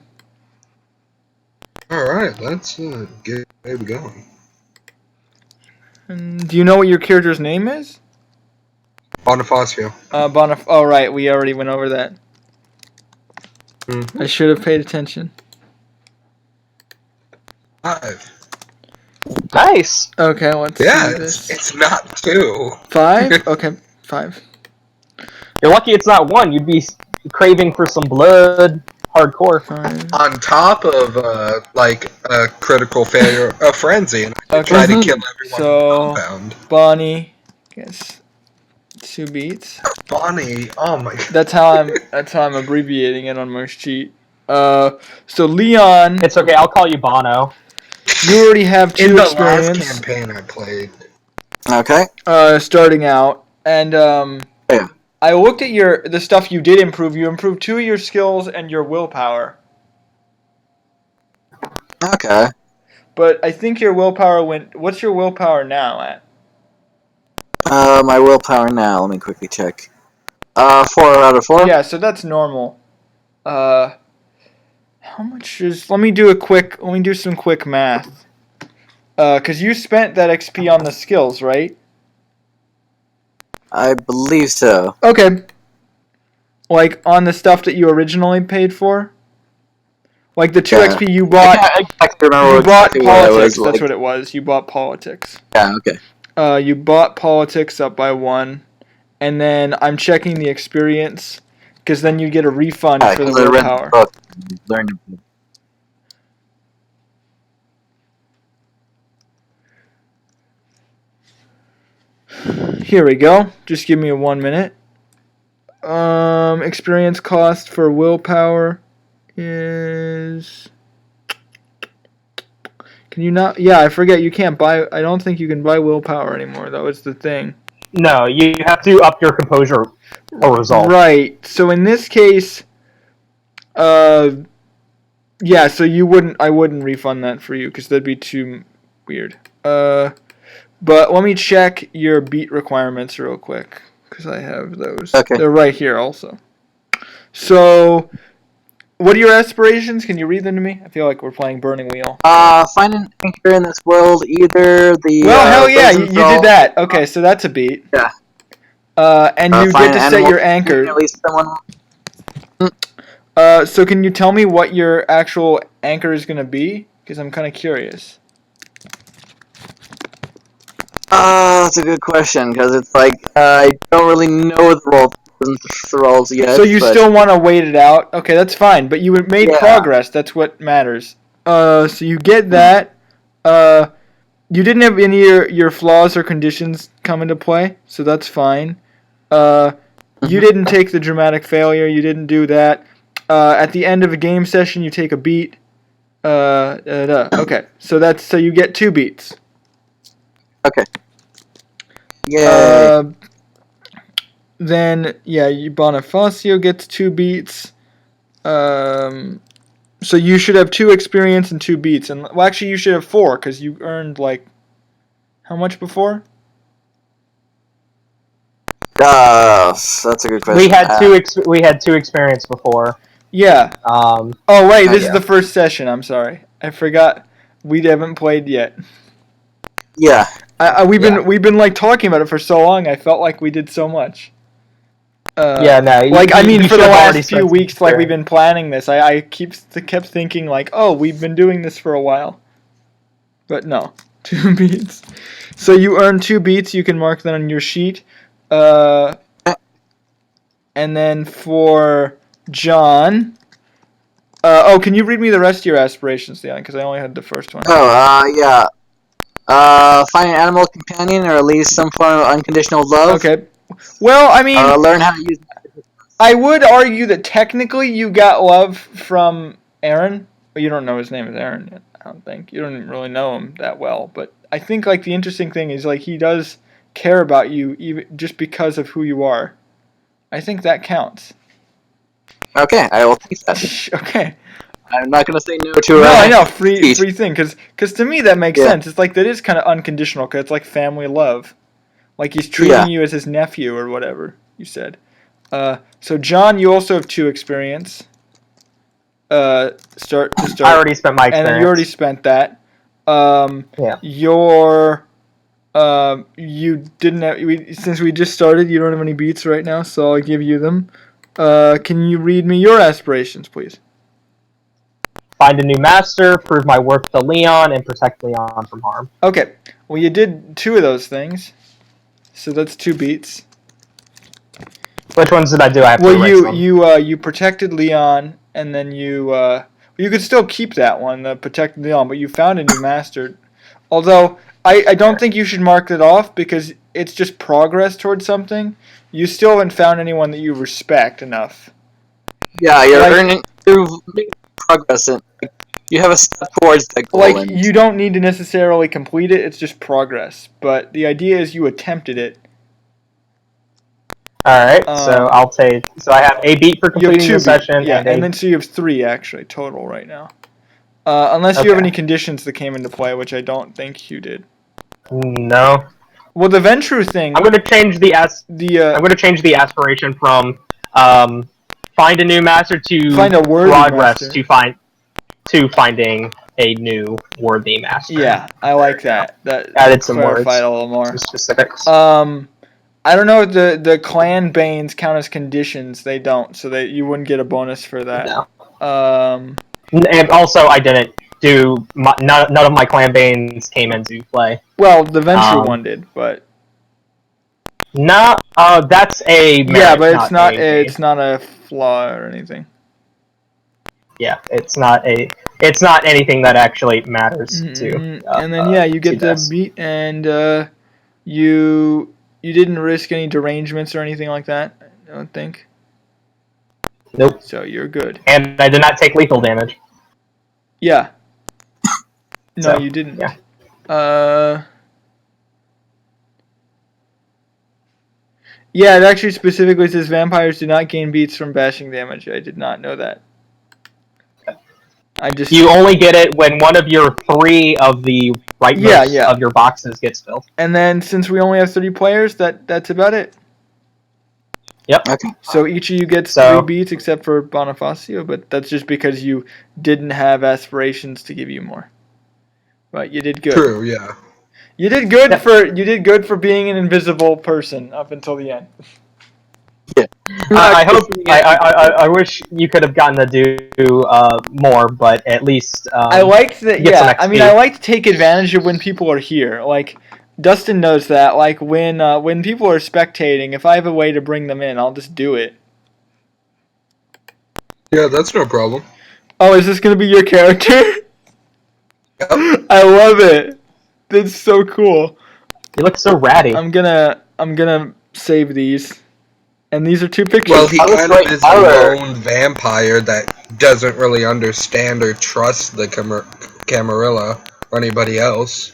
All right. Let's get maybe going. And do you know what your character's name is? Bonifacio. Oh right, we already went over that. Mhm. I should have paid attention. 5. Nice. Okay, let's Yeah, see this. it's not 2. 5? Okay, 5. You're lucky it's not 1. You'd be craving for some blood, hardcore. 5. On top of a critical failure, a frenzy, and I Okay. try to kill everyone So- in the compound. Bonnie gets 2 beats. Bonnie, oh my god. That's how I'm abbreviating it on my sheet. So Leon, It's okay. I'll call you Bono. you already have 2 In the experience. last campaign I played. Okay. Starting out, and Yeah. I looked at the stuff you did improve. You improved 2 of your skills and your willpower. Okay. But I think your willpower went. What's your willpower now at? My willpower now. Let me quickly check. 4 out of 4. Yeah, so that's normal. How much is? Let me do some quick math. Cause you spent that XP on the skills, right? I believe so. Okay. On the stuff that you originally paid for. The 2 Yeah. XP you I bought. can't exactly remember You bought exactly what I politics. was That's what it was. You bought politics. Yeah. Okay. You bought politics up by 1, and then I'm checking the experience, because then you get a refund Yeah, for the 'cause I read willpower. the book. learn. Here we go. Just give me a 1 minute. Experience cost for willpower is. Can you not? Yeah, I forget. You can't buy. I don't think you can buy willpower anymore. That was the thing. No, you have to up your composure or resolve. Right. So in this case, yeah. So you wouldn't. I wouldn't refund that for you because that'd be too weird. But let me check your beat requirements real quick because I have those. Okay. They're right here also. So, what are your aspirations? Can you read them to me? I feel like we're playing Burning Wheel. Find an anchor in this world, either the. Well, hell yeah, you Rosenthal- did that. Okay, so that's a beat. Yeah. And you Find get to an set animal your anchor. At least someone. So can you tell me what your actual anchor is going to be? Because I'm kind of curious. That's a good question, because it's like, I don't really know the roles yet. So you but still want to wait it out? Okay, that's fine. But you made Yeah. progress. That's what matters. So you get that. You didn't have any of your flaws or conditions come into play, so that's fine. You didn't take the dramatic failure. You didn't do that. At the end of a game session, you take a beat. Okay, so you get 2 beats. Okay. Yeah. Then Bonifacio gets 2 beats. So you should have 2 experience and 2 beats, and well, actually you should have 4 because you earned like how much before? That's a good question. We had two experience before. Yeah. Um, Oh wait, this is yeah. the first session. I'm sorry, I forgot. We haven't played yet. Yeah. We've been like talking about it for so long. I felt like we did so much. yeah, no. For should the have already last few spent weeks, some like we've been planning this. I kept thinking like, oh, we've been doing this for a while. But no, 2 beats. So you earn 2 beats. You can mark that on your sheet. And then for John. Can you read me the rest of your aspirations, Leon? Because I only had the first one. Yeah. Find an animal companion, or at least some form of unconditional love. Okay. Well, I mean, Learn how to use. I would argue that technically you got love from Aaron, but you don't know his name is Aaron yet. I don't think you don't really know him that well. But I think like the interesting thing is like he does care about you even just because of who you are. I think that counts. Okay, I will take that. Okay. I'm not gonna say no to. No, I know speech. free thing because to me that makes Yeah. sense. It's like that is kind of unconditional because it's like family love, like he's treating you as his nephew or whatever you said. So John, you also have 2 experience. Start. I already spent my experience. And then you already spent that. Yeah. You didn't have, since we just started, you don't have any beats right now, so I'll give you them. Can you read me your aspirations, please? Find a new master, prove my worth to Leon, and protect Leon from harm. Okay. Well, you did 2 of those things, so that's 2 beats. Which ones did I do? I have to erase them. You protected Leon, and then you could still keep that one, the protected Leon, but you found a new master. Although I don't think you should mark it off because it's just progress towards something. You still haven't found anyone that you respect enough. Yeah, you're making progress. You have a step towards that goal. Like you don't need to necessarily complete it; it's just progress. But the idea is you attempted it. Alright, so I'll take. So I have a beat for completing the session. Yeah, and then so you have 3 actually total right now. Unless you have any conditions that came into play, which I don't think you did. No. Well, the Ventru thing. I'm going to change I'm going to change the aspiration from find a new master to find a worthy progress master. to finding a new worthy master. Yeah, I like that. That added some words, clarified a little more. some specifics. I don't know if the clan banes count as conditions. They don't, so you wouldn't get a bonus for that. No. And also, I didn't do none of my clan banes came into play. Well, the Ventru one did, but no, that's a merit, yeah, but it's not a flaw or anything. yeah, it's not anything that actually matters to. And then yeah, you get the this. beat, and you didn't risk any derangements or anything like that. I don't think. Nope. So you're good. And I did not take lethal damage. Yeah. No, So, you didn't. yeah. Yeah, it actually specifically says vampires do not gain beats from bashing damage. I did not know that. You only get it when one of your 3 of the rightmost of your boxes gets filled. And then since we only have 30 players, that's about it. Yep. Okay. So each of you gets 3 beats except for Bonifacio, but that's just because you didn't have aspirations to give you more. But you did good. True, yeah. You did good for being an invisible person up until the end. Yeah. I wish you could have gotten to do more, but at least I liked that. get some Yeah, XP. I mean, I like to take advantage of when people are here. Like Dustin knows that. Like when people are spectating, if I have a way to bring them in, I'll just do it. Yeah, that's no problem. Oh, is this gonna be your character? Yep. I love it. That's so cool. You look so ratty. I'm gonna save these. And these are 2 pictures. Well, he kind of is a lone vampire that doesn't really understand or trust the Camarilla or anybody else.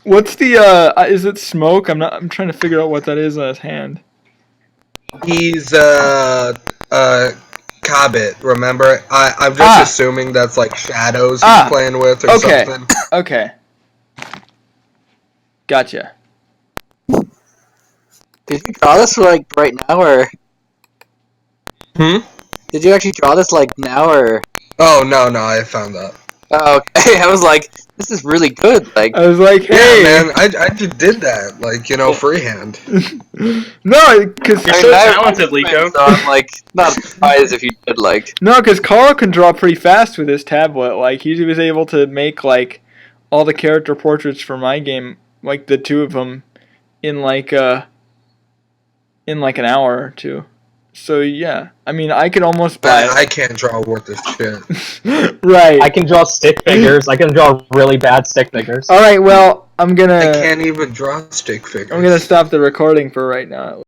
What's the is it smoke? I'm trying to figure out what that is on his hand. He's Cobbit, remember? I'm just assuming that's like shadows he's playing with or something. Okay. Gotcha. Did you draw this like right now, or? Did you actually draw this like now, or? Oh no, I found that. Oh, okay. I was like, this is really good. Like, I was like, hey, yeah, man, I just did that, like, freehand. No, because You're so talented, Lico. So I'm like not surprised if you did like. No, because Carl can draw pretty fast with his tablet. Like he was able to make like all the character portraits for my game, like the 2 of them, in like an hour or 2. So yeah, I mean, I could almost buy. I can't draw worth of shit. Right. I can draw stick figures. I can draw really bad stick figures. All right. Well, I'm gonna. I can't even draw stick figures. I'm gonna stop the recording for right now.